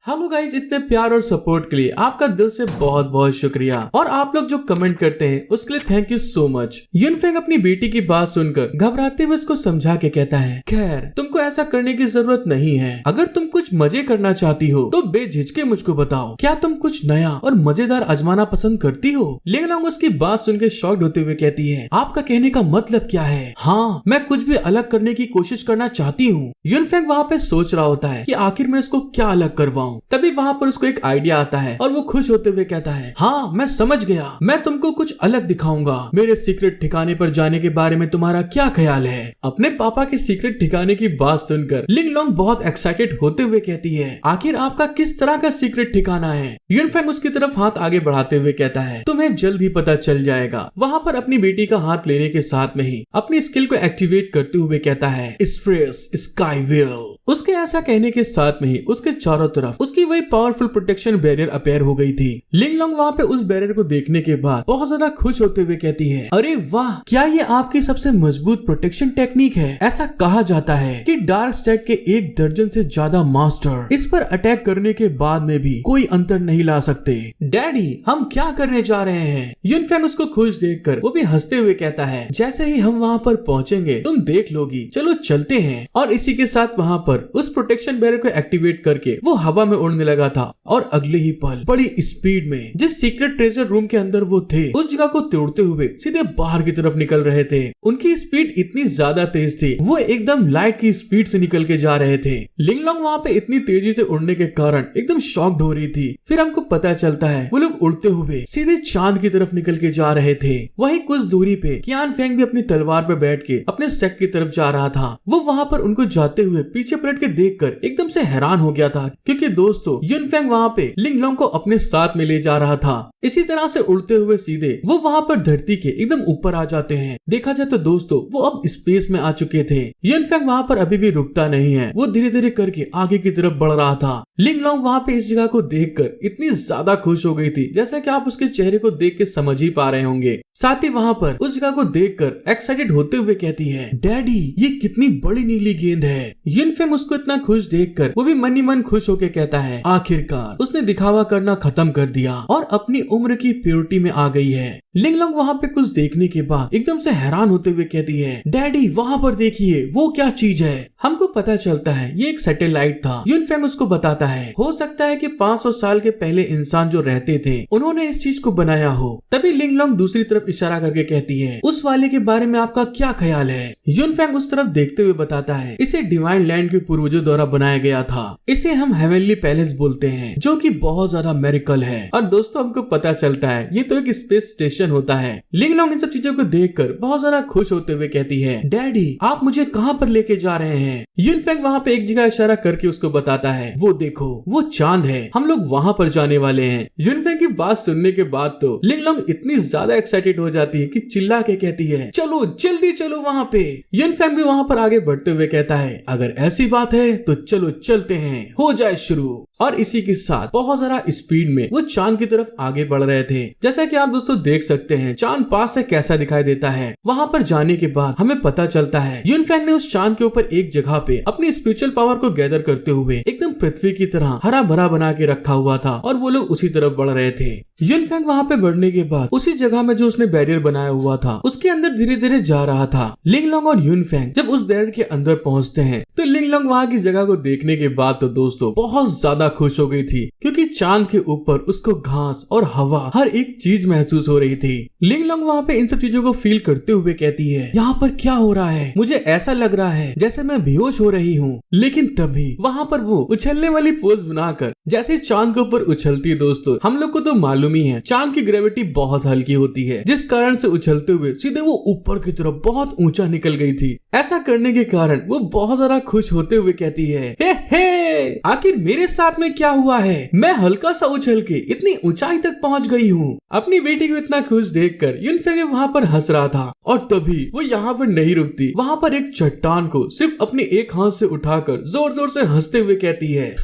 Hello guys, इतने प्यार और सपोर्ट के लिए आपका दिल से बहुत बहुत शुक्रिया। और आप लोग जो कमेंट करते हैं उसके लिए थैंक यू सो मच। युनफेंग अपनी बेटी की बात सुनकर घबराते हुए उसको समझा के कहता है, खैर तुमको ऐसा करने की जरूरत नहीं है। अगर तुम कुछ मजे करना चाहती हो तो बेझिझके मुझको बताओ, क्या तुम कुछ नया और मजेदार आजमाना पसंद करती हो? लिंगलोंग उसकी बात सुन के शॉक्ड होते हुए कहती है, आपका कहने का मतलब क्या है? हाँ, मैं कुछ भी अलग करने की कोशिश करना चाहती हूँ। युनफेंग वहाँ पे सोच रहा होता है कि आखिर मैं इसको क्या अलग करवाऊं। तभी वहाँ पर उसको एक आइडिया आता है और वो खुश होते हुए कहता है, हाँ मैं समझ गया, मैं तुमको कुछ अलग दिखाऊंगा। मेरे सीक्रेट ठिकाने पर जाने के बारे में तुम्हारा क्या ख्याल है? अपने पापा के सीक्रेट ठिकाने की बात सुनकर लिंगलोंग बहुत एक्साइटेड होते हुए कहती है, आखिर आपका किस तरह का सीक्रेट ठिकाना है? युनफेंग उसकी तरफ हाथ आगे बढ़ाते हुए कहता है, तुम्हें जल्द ही पता चल जाएगा। वहाँ पर अपनी बेटी का हाथ लेने के साथ में ही अपनी स्किल को एक्टिवेट करते हुए कहता है, स्प्रेस स्काई व्हील। उसके ऐसा कहने के साथ में ही उसके चारों तरफ उसकी वही पावरफुल प्रोटेक्शन बैरियर अपीयर हो गई थी। लिंगलोंग वहाँ पे उस बैरियर को देखने के बाद बहुत ज्यादा खुश होते हुए कहती है, अरे वाह, क्या ये आपकी सबसे मजबूत प्रोटेक्शन टेक्निक है? ऐसा कहा जाता है कि डार्क साइड के 1 दर्जन से ज्यादा मास्टर इस पर अटैक करने के बाद में भी कोई अंतर नहीं ला सकते। डैडी, हम क्या करने जा रहे हैं? युनफेंग उसको खुश देखकर वो भी हंसते हुए कहता है, जैसे ही हम वहाँ पर पहुँचेंगे तुम देख लोगी, चलो चलते हैं। और इसी के साथ वहाँ पर उस प्रोटेक्शन बैरियर को एक्टिवेट करके वो हवा में उड़ने लगा था और अगले ही पल बड़ी स्पीड में जिस सीक्रेट ट्रेजर रूम के अंदर वो थे उस जगह को तोड़ते हुए सीधे बाहर की तरफ निकल रहे थे। उनकी स्पीड इतनी ज्यादा तेज थी, वो एकदम लाइट की स्पीड से निकल के जा रहे थे। लिंगलोंग वहाँ पे इतनी तेजी से उड़ने के कारण एकदम शॉक्ड हो रही थी। फिर हमको पता चलता है वो लोग उड़ते हुए सीधे चांद की तरफ निकल के जा रहे थे। वहीं कुछ दूरी पे कियान फेंग भी अपनी तलवार पर बैठ के अपने सेट की तरफ जा रहा था। वो वहाँ पर उनको जाते हुए पीछे पलट के देखकर एकदम से हैरान हो गया था, क्योंकि दोस्तों युनफेंग वहाँ पे लिंगलोंग को अपने साथ में ले जा रहा था। इसी तरह से उड़ते हुए सीधे वो वहाँ पर धरती के एकदम ऊपर आ जाते हैं। देखा जाए तो दोस्तों वो अब स्पेस में आ चुके थे। युनफेंग वहाँ पर अभी भी रुकता नहीं है, वो धीरे धीरे करके आगे की तरफ बढ़ रहा था। लिंगलोंग वहाँ पे इस जगह को देखकर इतनी ज्यादा खुश हो गई थी, जैसा कि आप उसके चेहरे को देख के समझ ही पा रहे होंगे। साथ ही वहाँ पर उस जगह को देखकर एक्साइटेड होते हुए कहती है, डैडी ये कितनी बड़ी नीली गेंद है। युनफेंग उसको इतना खुश देखकर वो भी मन ही मन खुश होके कहता है, आखिरकार उसने दिखावा करना खत्म कर दिया और अपनी उम्र की प्योरिटी में आ गई है। लिंगलोंग वहाँ पे कुछ देखने के बाद एकदम से हैरान होते हुए कहती है, डैडी वहाँ पर देखिए, वो क्या चीज है? हमको पता चलता है ये एक सैटेलाइट था। युनफेंग उसको बताता है, हो सकता है कि 500 साल के पहले इंसान जो रहते थे उन्होंने इस चीज को बनाया हो। तभी लिंगलोंग दूसरी तरफ इशारा करके कहती है, उस वाले के बारे में आपका क्या ख्याल है? युनफेंग उस तरफ देखते हुए बताता है, इसे डिवाइन लैंड के पूर्वजों द्वारा बनाया गया था। इसे हम हेवनली पैलेस बोलते हैं, जो कि बहुत ज्यादा मेरिकल है। और दोस्तों हमको पता चलता है ये तो एक स्पेस स्टेशन होता है। लिंगलोंग इन सब चीजों को देखकर बहुत ज्यादा खुश होते हुए कहती है, डैडी आप मुझे कहाँ पर लेके जा रहे हैं? युनफेंग वहाँ पे एक जगह इशारा करके उसको बताता है, वो देखो वो चांद है, हम लोग वहाँ पर जाने वाले हैं। युनफेंग की बात सुनने के बाद तो लिंगलोंग इतनी ज्यादा एक्साइटेड हो जाती है कि चिल्ला के कहती है, चलो जल्दी चलो वहाँ पे। युनफेंग भी वहाँ पर आगे बढ़ते हुए कहता है, अगर ऐसी बात है तो चलो चलते हैं, हो जाए शुरू। और इसी के साथ बहुत ज्यादा स्पीड में वो चांद की तरफ आगे बढ़ रहे थे। जैसा कि आप दोस्तों देख सकते हैं चांद पास से कैसा दिखाई देता है। वहाँ पर जाने के बाद हमें पता चलता है युनफेंग ने उस चांद के ऊपर एक जगह पे अपनी स्पिरिचुअल पावर को गैदर करते हुए एकदम पृथ्वी की तरह हरा भरा बना के रखा हुआ था और वो लोग उसी तरफ बढ़ रहे थे। युनफेंग वहाँ पे बढ़ने के बाद उसी जगह में जो उसने बैरियर बनाया हुआ था उसके अंदर धीरे धीरे जा रहा था। लिंगलोंग और युनफेंग जब उस बैरियर के अंदर पहुँचते हैं तो लिंगलोंग वहाँ की जगह को देखने के बाद तो दोस्तों बहुत ज्यादा खुश हो गई थी, क्योंकि चांद के ऊपर उसको घास और हवा हर एक चीज महसूस हो रही थी। लिंगलोंग वहाँ पे इन सब चीजों को फील करते हुए कहती है, यहाँ पर क्या हो रहा है? मुझे ऐसा लग रहा है जैसे मैं बेहोश हो रही हूँ। लेकिन तभी वहाँ पर वो उछलने वाली पोज बनाकर जैसे चांद के ऊपर उछलती है। दोस्तों हम लोग को तो मालूम ही है चांद की ग्रेविटी बहुत हल्की होती है, जिस कारण से उछलते हुए सीधे वो ऊपर की तरफ बहुत ऊंचा निकल गई थी। ऐसा करने के कारण वो बहुत ज्यादा खुश होते हुए कहती है, हे आखिर मेरे साथ में क्या हुआ है? मैं हल्का सा उछल के इतनी ऊंचाई तक पहुंच गई हूँ। अपनी बेटी को इतना खुश देखकर युनफेंग वहाँ पर हंस रहा था और तभी वो यहाँ पर नहीं रुकती। वहाँ पर एक चट्टान को सिर्फ अपने एक हाथ से उठाकर जोर जोर से हंसते हुए कहती है,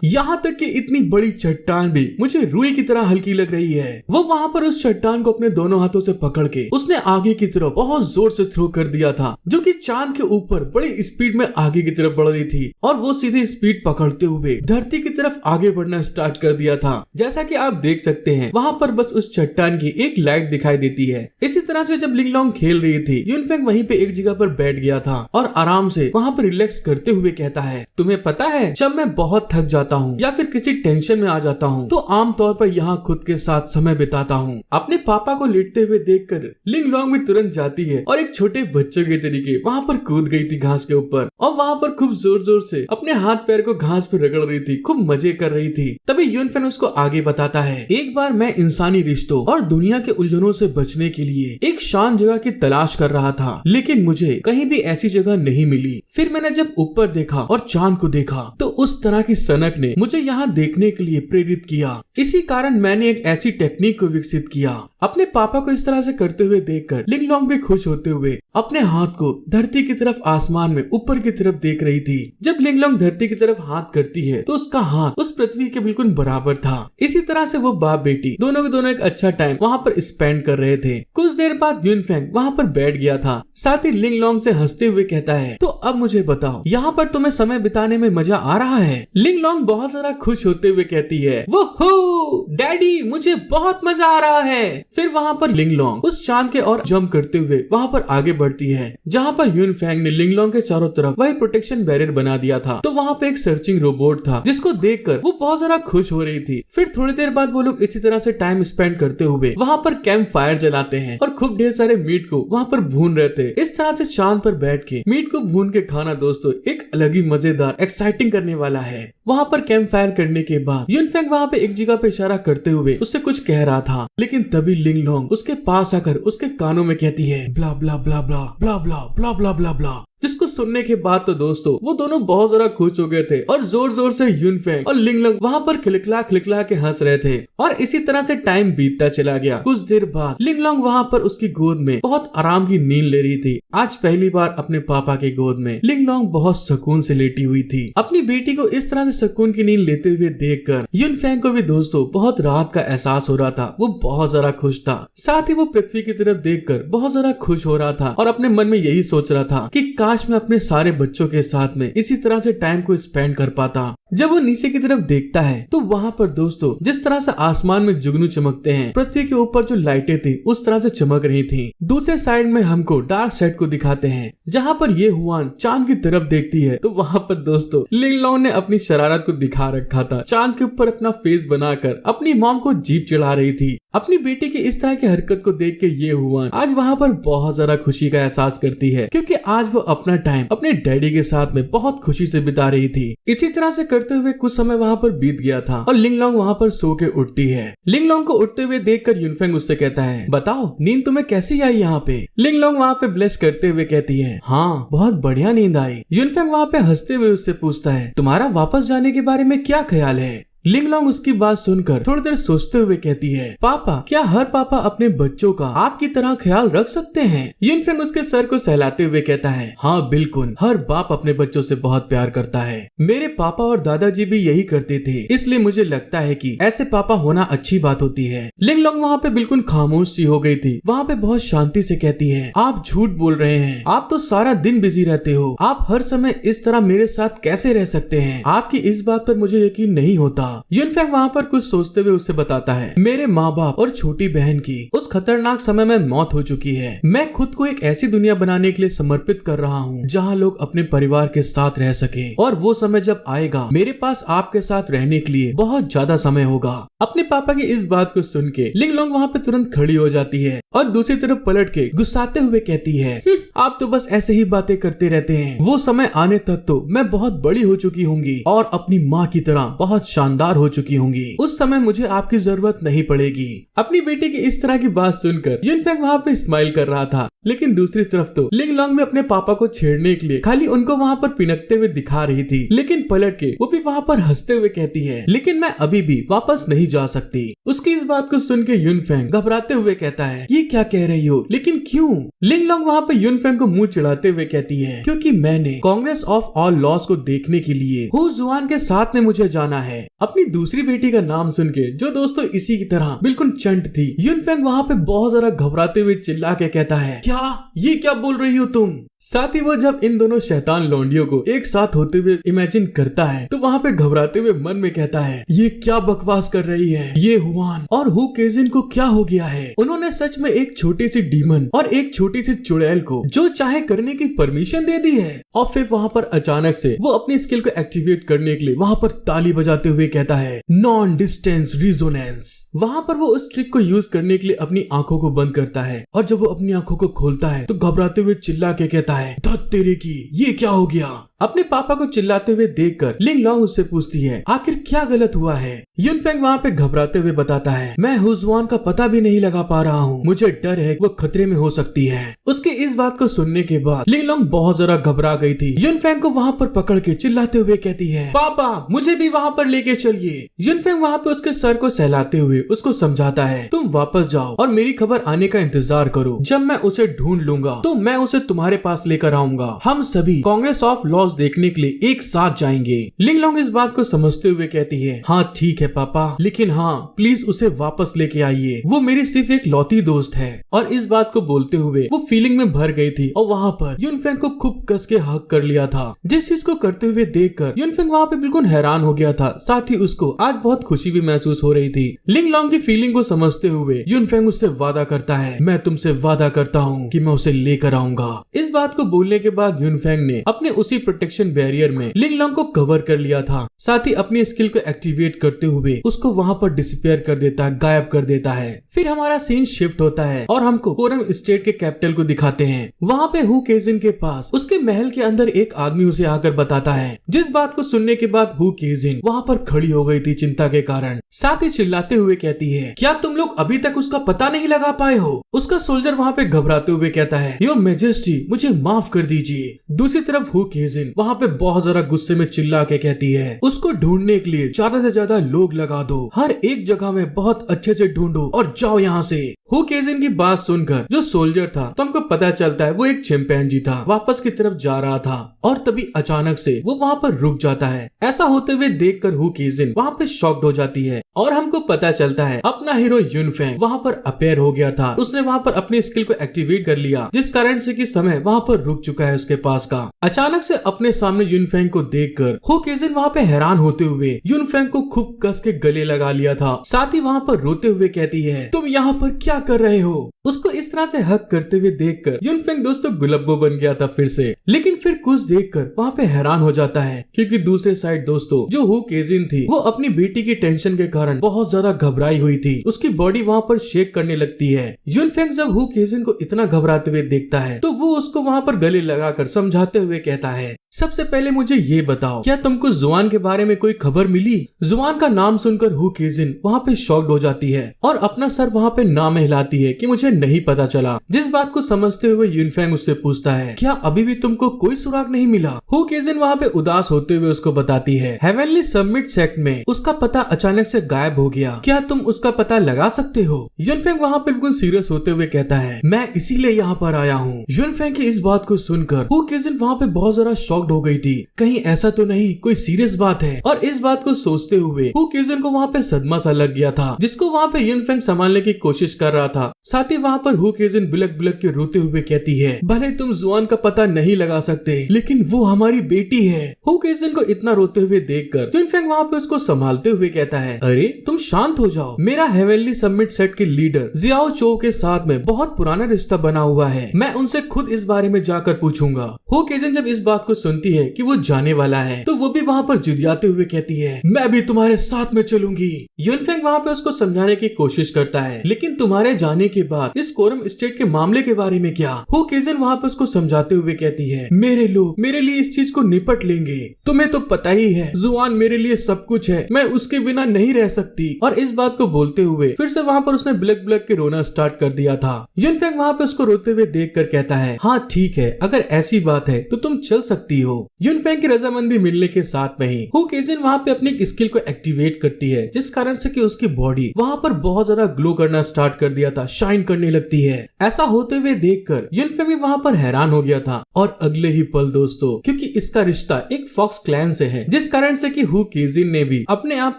यहाँ तक कि इतनी बड़ी चट्टान भी मुझे रुई की तरह हल्की लग रही है। वो वहाँ पर उस चट्टान को अपने दोनों हाथों से पकड़ के उसने आगे की तरफ बहुत जोर से थ्रो कर दिया था, जो कि चांद के ऊपर बड़ी स्पीड में आगे की तरफ बढ़ रही थी और वो सीधे से स्पीड पकड़ते हुए धरती की तरफ आगे बढ़ना स्टार्ट कर दिया था। जैसा कि आप देख सकते हैं वहाँ पर बस उस चट्टान की एक लाइट दिखाई देती है। इसी तरह से जब लिंगलोंग खेल रही थी, यूनफेंग वहीं पे एक जगह पर बैठ गया था और आराम से वहाँ पर रिलैक्स करते हुए कहता है, तुम्हें पता है जब मैं बहुत थक जाता हूँ या फिर किसी टेंशन में आ जाता हूँ तो आमतौर पर यहाँ खुद के साथ समय बिताता हूँ। अपने पापा को लेटते हुए देखकर लिंगलोंग भी तुरंत जाती है और एक छोटे बच्चों के तरीके वहाँ पर कूद गई थी घास के ऊपर और वहाँ पर खूब जोर जोर से अपने हाथ पैर को घास पर रगड़ रही थी, खूब मजे कर रही थी। तभी यूनफेंग उसको आगे बताता है, एक बार मैं इंसानी रिश्तों और दुनिया के उलझनों से बचने के लिए एक शांत जगह की तलाश कर रहा था, लेकिन मुझे कहीं भी ऐसी जगह नहीं मिली। फिर मैंने जब ऊपर देखा और चांद को देखा तो उस तरह की सनक ने मुझे यहाँ देखने के लिए प्रेरित किया। इसी कारण मैंने एक ऐसी टेक्निक को विकसित किया। अपने पापा को इस तरह से करते हुए देखकर लिंगलोंग भी खुश होते हुए अपने हाथ को धरती की तरफ आसमान में ऊपर की तरफ देख रही थी। जब लिंगलोंग धरती की तरफ हाथ करती है तो उसका हाथ उस पृथ्वी के बिल्कुल बराबर था। इसी तरह से वो बाप बेटी दोनों के दोनों एक अच्छा टाइम वहाँ पर स्पेंड कर रहे थे। कुछ देर बाद यूनफेंग वहाँ पर बैठ गया था, साथ ही लिंगलोंग से हंसते हुए कहता है, तो अब मुझे बताओ यहाँ पर तुम्हें समय बिताने में मजा आ रहा है? लिंगलोंग बहुत ज्यादा खुश होते हुए कहती है, वो हो डैडी मुझे बहुत मजा आ रहा है। फिर वहाँ पर लिंगलोंग उस चांद के और जंप करते हुए वहाँ पर आगे बढ़ती है, जहाँ पर यूनफेंग ने लिंगलोंग के चारों तरफ वही प्रोटेक्शन बैरियर बना दिया था। तो वहाँ पे एक सर्चिंग रोबोट था जिसको देखकर वो बहुत ज्यादा खुश हो रही थी। फिर थोड़ी देर बाद वो लोग इसी तरह से टाइम स्पेंड करते हुए वहाँ पर कैंप फायर जलाते हैं और खूब ढेर सारे मीट को वहाँ पर भून रहे थे। इस तरह से चांद पर बैठ के मीट को भून के खाना दोस्तों एक अलग ही मजेदार एक्साइटिंग करने वाला है। वहाँ पर कैंप फायर करने के बाद यूनफेंग वहाँ पे एक जगह पे इशारा करते हुए उससे कुछ कह रहा था, लेकिन तभी लिंगलोंग उसके पास आकर उसके कानों में कहती है, ब्ला ब्ला ब्ला ब्ला ब्ला ब्ला ब्ला ब्ला ब्ला ब्ला। जिसको सुनने के बाद तो दोस्तों वो दोनों बहुत ज्यादा खुश हो गए थे और जोर जोर से यूनफेंग और लिंगलोंग वहाँ पर खिलखिला के हंस रहे थे। और इसी तरह से टाइम बीतता चला गया। कुछ देर बाद लिंगलोंग वहाँ पर उसकी गोद में बहुत आराम की नींद ले रही थी। आज पहली बार अपने पापा की गोद में लिंगलोंग बहुत सुकून से लेटी हुई थी। अपनी बेटी को इस तरह से सुकून की नींद लेते हुए देखकर यूनफेंग को भी दोस्तों बहुत राहत का एहसास हो रहा था। वो बहुत ज्यादा खुश था, साथ ही वो पृथ्वी की तरफ देखकर बहुत ज्यादा खुश हो रहा था और अपने मन में यही सोच रहा था कि काश मैं अपने सारे बच्चों के साथ में इसी तरह से टाइम को स्पेंड कर पाता। जब वो नीचे की तरफ देखता है तो वहाँ पर दोस्तों जिस तरह से आसमान में जुगनू चमकते हैं, पृथ्वी के ऊपर जो लाइटें थी उस तरह से चमक रही थी। दूसरे साइड में हमको डार्क साइड को दिखाते हैं, जहाँ पर ये हुआन चांद की तरफ देखती है तो वहाँ पर दोस्तों लिंगलोंग ने अपनी शरारत को दिखा रखा था। चांद के ऊपर अपना फेस बनाकर अपनी मॉम को जीप चढ़ा रही थी। अपनी बेटी की इस तरह की हरकत को देख के ये हुआन आज वहाँ पर बहुत ज्यादा खुशी का एहसास करती है, क्योंकि आज वो अपना टाइम अपने डैडी के साथ में बहुत खुशी से बिता रही थी। इसी तरह से करते हुए कुछ समय वहाँ पर बीत गया था और लिंगलोंग वहाँ पर सो के उठती है। लिंगलोंग को उठते हुए देखकर यूनफेंग उससे कहता है, बताओ नींद तुम्हें कैसी आई यहाँ पे? लिंगलोंग वहाँ पे ब्लश करते हुए कहती है, हाँ बहुत बढ़िया नींद आई। यूनफेंग वहाँ पे हंसते हुए उससे पूछता है, तुम्हारा वापस जाने के बारे में क्या ख्याल है? लिंगलोंग उसकी बात सुनकर थोड़ी देर सोचते हुए कहती है, पापा क्या हर पापा अपने बच्चों का आपकी तरह ख्याल रख सकते हैं? यूनफेंग उसके सर को सहलाते हुए कहता है, हाँ बिल्कुल, हर बाप अपने बच्चों से बहुत प्यार करता है। मेरे पापा और दादाजी भी यही करते थे, इसलिए मुझे लगता है कि ऐसे पापा होना अच्छी बात होती है। लिंगलोंग वहाँ पे बिल्कुल खामोश सी हो गई थी। वहाँ पे बहुत शांति से कहती है, आप झूठ बोल रहे हैं, आप तो सारा दिन बिजी रहते हो, आप हर समय इस तरह मेरे साथ कैसे रह सकते हैं? आपकी इस बात पर मुझे यकीन नहीं होता। यूनफेंग वहाँ पर कुछ सोचते हुए उसे बताता है, मेरे माँ बाप और छोटी बहन की उस खतरनाक समय में मौत हो चुकी है। मैं खुद को एक ऐसी दुनिया बनाने के लिए समर्पित कर रहा हूँ जहाँ लोग अपने परिवार के साथ रह सके, और वो समय जब आएगा मेरे पास आपके साथ रहने के लिए बहुत ज्यादा समय होगा। अपने पापा की इस बात को सुन के लिंगलोंग वहाँ पे तुरंत खड़ी हो जाती है और दूसरी तरफ पलट के गुस्साते हुए कहती है, आप तो बस ऐसे ही बातें करते रहते हैं। वो समय आने तक तो मैं बहुत बड़ी हो चुकी होंगी और अपनी माँ की तरह बहुत शानदार हो चुकी होंगी। उस समय मुझे आपकी जरूरत नहीं पड़ेगी। अपनी बेटी की इस तरह की बात सुनकर यूनफेंग वहाँ पे स्माइल कर रहा था, लेकिन दूसरी तरफ तो लिंगलोंग भी अपने पापा को छेड़ने के लिए खाली उनको वहाँ पर पिनकते हुए दिखा रही थी। लेकिन पलट के वो भी वहाँ पर हंसते हुए कहती है, लेकिन मैं अभी भी वापस नहीं जा सकती। उसकी इस बात को सुन के यूनफेंग घबराते हुए कहता है, ये क्या कह रही हो, लेकिन क्यों? लिंगलोंग वहाँ पे यूनफेंग को मुंह चिढ़ाते हुए कहती है, क्योंकि मैंने कांग्रेस ऑफ ऑल लॉज को देखने के लिए हु जुआन के साथ में मुझे जाना है। अपनी दूसरी बेटी का नाम सुन के जो दोस्तों इसी की तरह बिल्कुल चंट थी, यूनफेंग वहाँ पे बहुत ज्यादा घबराते हुए चिल्ला के कहता है, क्या ये क्या बोल रही हो तुम? साथ ही वो जब इन दोनों शैतान लौंडियों को एक साथ होते हुए इमेजिन करता है तो वहाँ पे घबराते हुए मन में कहता है, ये क्या बकवास कर रही है ये हुआन, और हु केजिन को क्या हो गया है। उन्होंने सच में एक छोटी सी डीमन और एक छोटी सी चुड़ैल को जो चाहे करने की परमिशन दे दी है। और फिर वहाँ पर अचानक से वो अपनी स्किल को एक्टिवेट करने के लिए वहाँ पर ताली बजाते हुए कहता है, नॉन डिस्टेंस रिजोनेंस। वहाँ पर वो उस ट्रिक को यूज करने के लिए अपनी आंखों को बंद करता है और जब वो अपनी आंखों को खोलता है तो घबराते हुए चिल्ला के कहता है, धत तेरे की, ये क्या हो गया। अपने पापा को चिल्लाते हुए देखकर लिंग लॉन्ग उससे पूछती है, आखिर क्या गलत हुआ है। युनफेंग वहाँ पे घबराते हुए बताता है, मैं हुजुआन का पता भी नहीं लगा पा रहा हूँ, मुझे डर है वो खतरे में हो सकती है। उसके इस बात को सुनने के बाद लिंग लॉन्ग बहुत जरा घबरा गई थी। युनफेंग को वहाँ पर पकड़ के चिल्लाते हुए कहती है, पापा मुझे भी वहाँ पर लेके चलिए। युनफेंग वहाँ पे उसके सर को सहलाते हुए उसको समझाता है, तुम वापस जाओ और मेरी खबर आने का इंतजार करो। जब मैं उसे ढूंढ लूंगा तो मैं उसे तुम्हारे पास लेकर आऊंगा। हम सभी कांग्रेस ऑफ लॉज देखने के लिए एक साथ जाएंगे। लिंग लॉन्ग इस बात को समझते हुए कहती है, हाँ ठीक है पापा, लेकिन हाँ प्लीज उसे वापस लेके आइए, वो मेरी सिर्फ एक लौती दोस्त है। और इस बात को बोलते हुए वो फीलिंग में भर गई थी और वहाँ पर युनफेंग को खूब कस के हक कर लिया था। जिस चीज को करते हुए देखकर युनफेंग वहाँ पे बिल्कुल हैरान हो गया था, साथ ही उसको आज बहुत खुशी भी महसूस हो रही थी। लिंग लॉन्ग की फीलिंग को समझते हुए युनफेंग उससे वादा करता है, मैं तुमसे वादा करता हूँ कि मैं उसे लेकर आऊंगा। इस बात को बोलने के बाद युनफेंग ने अपने उसी प्रोटेक्शन बैरियर में लिंग लॉन्ग को कवर कर लिया था, साथ ही अपनी स्किल को एक्टिवेट करते हुए उसको वहाँ पर डिसअपीयर कर देता है, गायब कर देता है। फिर हमारा सीन शिफ्ट होता है और हमको कोरम स्टेट के कैपिटल को दिखाते हैं। वहाँ पे हु केजिन के पास उसके महल के अंदर एक आदमी उसे आकर बताता है, जिस बात को सुनने के बाद हु केजिन वहाँ पर खड़ी हो गई थी चिंता के कारण, साथ ही चिल्लाते हुए कहती है, क्या तुम लोग अभी तक उसका पता नहीं लगा पाए हो। उसका सोल्जर वहाँ पे घबराते हुए कहता है, योर मेजेस्टी मुझे माफ कर दीजिए। दूसरी तरफ हु केजिन वहाँ पे बहुत जरा गुस्से में चिल्ला के कहती है, उसको ढूंढने के लिए ज्यादा से ज्यादा लोग लगा दो, हर एक जगह में बहुत अच्छे से ढूंढो और जाओ यहाँ से। हु केजिन की बात सुनकर जो सोल्जर था तो हमको पता चलता है वो एक चिंपैंजी था, वापस की तरफ जा रहा था और तभी अचानक से वो वहाँ पर रुक जाता है। ऐसा होते हुए देखकर हु केजिन वहाँ पे शॉक्ड हो जाती है और हमको पता चलता है अपना हीरो युनफेंग वहाँ पर अपेयर हो गया था। उसने वहाँ पर अपनी स्किल को एक्टिवेट कर लिया, जिस कारण से कि समय वहाँ पर रुक चुका है उसके पास का। अचानक से अपने सामने युनफेंग को देखकर हु केजिन वहाँ पे हैरान होते हुए युनफेंग को खूब कस के गले लगा लिया था, साथ ही वहाँ पर रोते हुए कहती है, तुम यहाँ पर क्या कर रहे हो। उसको इस तरह से हक करते हुए देखकर युनफेंग दोस्तों गुलब्बो बन गया था फिर से, लेकिन फिर कुछ देखकर वहाँ पे हैरान हो जाता है क्योंकि दूसरे साइड दोस्तों जो हु केजिन थी वो अपनी बेटी की टेंशन के कारण बहुत ज्यादा घबराई हुई थी। उसकी बॉडी वहाँ पर शेक करने लगती है। युनफेंग जब हु केजिन को इतना घबराते हुए देखता है तो वो उसको वहाँ पर गले लगाकर समझाते हुए कहता है, सबसे पहले मुझे ये बताओ, क्या तुमको जुआन के बारे में कोई खबर मिली। जुआन का नाम सुनकर हु केजिन वहाँ पे शॉक्ड हो जाती है और अपना सर वहाँ पे नाम हिलाती है कि मुझे नहीं पता चला। जिस बात को समझते हुए युनफेंग उससे पूछता है, क्या अभी भी तुमको कोई सुराग नहीं मिला। हु केजिन वहाँ पे उदास होते हुए उसको बताती है, हेवनली समिट सेक्ट में उसका पता अचानक से गायब हो गया, क्या तुम उसका पता लगा सकते हो। युनफेंग वहाँ पे बिल्कुल सीरियस होते हुए कहता है, मैं इसीलिए यहाँ पर आया हूँ। युनफेंग की इस बात को सुनकर हु केजिन वहाँ पे बहुत जरा शॉक्ड हो गई थी, कहीं ऐसा तो नहीं कोई सीरियस बात है। और इस बात को सोचते हुए हु केजिन को वहाँ पे सदमा सा लग गया था, जिसको वहाँ पे युनफेंग संभालने की कोशिश कर रहा था। साथ ही वहाँ पर हु केजिन बिलक बिलक के रोते हुए कहती है, भले तुम जुआन का पता नहीं लगा सकते लेकिन वो हमारी बेटी है। हु केजिन को इतना रोते हुए देखकर युनफेंग वहाँ पे उसको संभालते हुए कहता है, अरे तुम शांत हो जाओ, मेरा हेवनली समिट सेट के लीडर जियाओ चो के साथ में बहुत पुराना रिश्ता बना हुआ है, मैं उनसे खुद इस बारे में जाकर पूछूंगा। हु केजिन जब इस बात को सुनती है कि वो जाने वाला है तो वो भी वहाँ पर जिदियाते हुए कहती है, मैं भी तुम्हारे साथ में चलूंगी। युनफेंग वहाँ पे उसको समझाने की कोशिश करता है, लेकिन तुम्हारे जाने के बाद इस कोरम स्टेट के मामले के बारे में क्या। हु केजिन वहाँ पे उसको समझाते हुए कहती है, मेरे लोग मेरे लिए इस चीज को निपट लेंगे, तुम्हें तो पता ही है जुआन मेरे लिए सब कुछ है, मैं उसके बिना नहीं रह सकती। और इस बात को बोलते हुए फिर से वहाँ पर उसने बिलक बिलक के रोना स्टार्ट कर दिया था। युनफेंग वहाँ पे उसको रोते हुए देख कर कहता है, हाँ ठीक है, अगर ऐसी बात है तो तुम चल सकती सकती हो। यूनफेंग की रजामंदी मिलने के साथ में ही हु केजिन वहाँ पे अपनी एक स्किल को एक्टिवेट करती है, जिस कारण से कि उसकी बॉडी वहाँ पर बहुत ज्यादा ग्लो करना स्टार्ट कर दिया था, शाइन करने लगती है। ऐसा होते हुए देखकर यूनफेंग भी वहाँ पर हैरान हो गया था। और अगले ही पल दोस्तों, क्योंकि इसका रिश्ता एक फॉक्स क्लैन से है, जिस कारण से कि हु केजिन ने भी अपने आप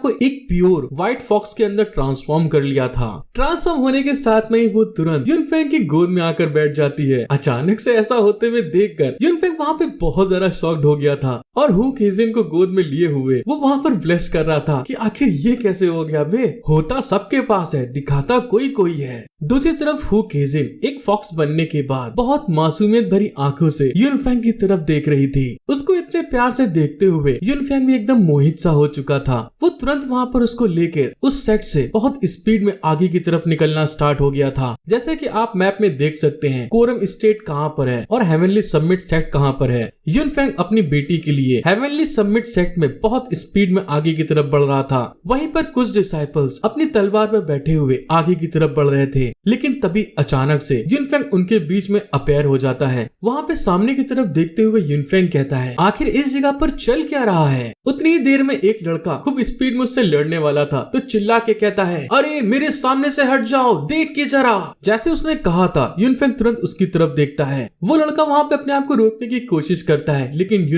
को एक प्योर व्हाइट फॉक्स के अंदर ट्रांसफॉर्म कर लिया था। ट्रांसफॉर्म होने के साथ में ही वो तुरंत यूनफेंग की गोद में आकर बैठ जाती है। अचानक से ऐसा होते हुए देखकर यूनफेंग वहाँ पे बहुत ज्यादा शॉक्ड हो गया था और हु केजिन को गोद में लिए हुए वो वहाँ पर ब्लश कर रहा था कि आखिर ये कैसे हो गया बे, होता सबके पास है, दिखाता कोई कोई है। दूसरी तरफ हु केजिन एक फॉक्स बनने के बाद बहुत मासूमियत भरी आंखों से यूनफेंग की तरफ देख रही थी। उसको इतने प्यार से देखते हुए यूनफेंग भी एकदम मोहित सा हो चुका था। वो तुरंत वहाँ पर उसको लेकर उस सेट से बहुत स्पीड में आगे की तरफ निकलना स्टार्ट हो गया था। जैसे कि आप मैप में देख सकते हैं कोरम स्टेट कहाँ पर है और हेवनली सबमिट सेट कहाँ पर है। यूनफेंग अपनी बेटी के लिए हेवनली सबमिट सेट में बहुत स्पीड में आगे की तरफ बढ़ रहा था। वहीं पर कुछ डिसाइपल्स अपनी तलवार पर बैठे हुए आगे की तरफ बढ़ रहे थे, लेकिन तभी अचानक से यूनफेंग उनके बीच में अपीयर हो जाता है। वहाँ पे सामने की तरफ देखते हुए यूनफेंग कहता है, आखिर इस जगह पर चल क्या रहा है। उतनी ही देर में एक लड़का खूब स्पीड में उससे लड़ने वाला था, तो चिल्ला के कहता है, अरे मेरे सामने से हट जाओ, देख के जरा। जैसे उसने कहा था यूनफेंग तुरंत उसकी तरफ देखता है। वो लड़का वहाँ पे अपने आप को रोकने की कोशिश करता है, लेकिन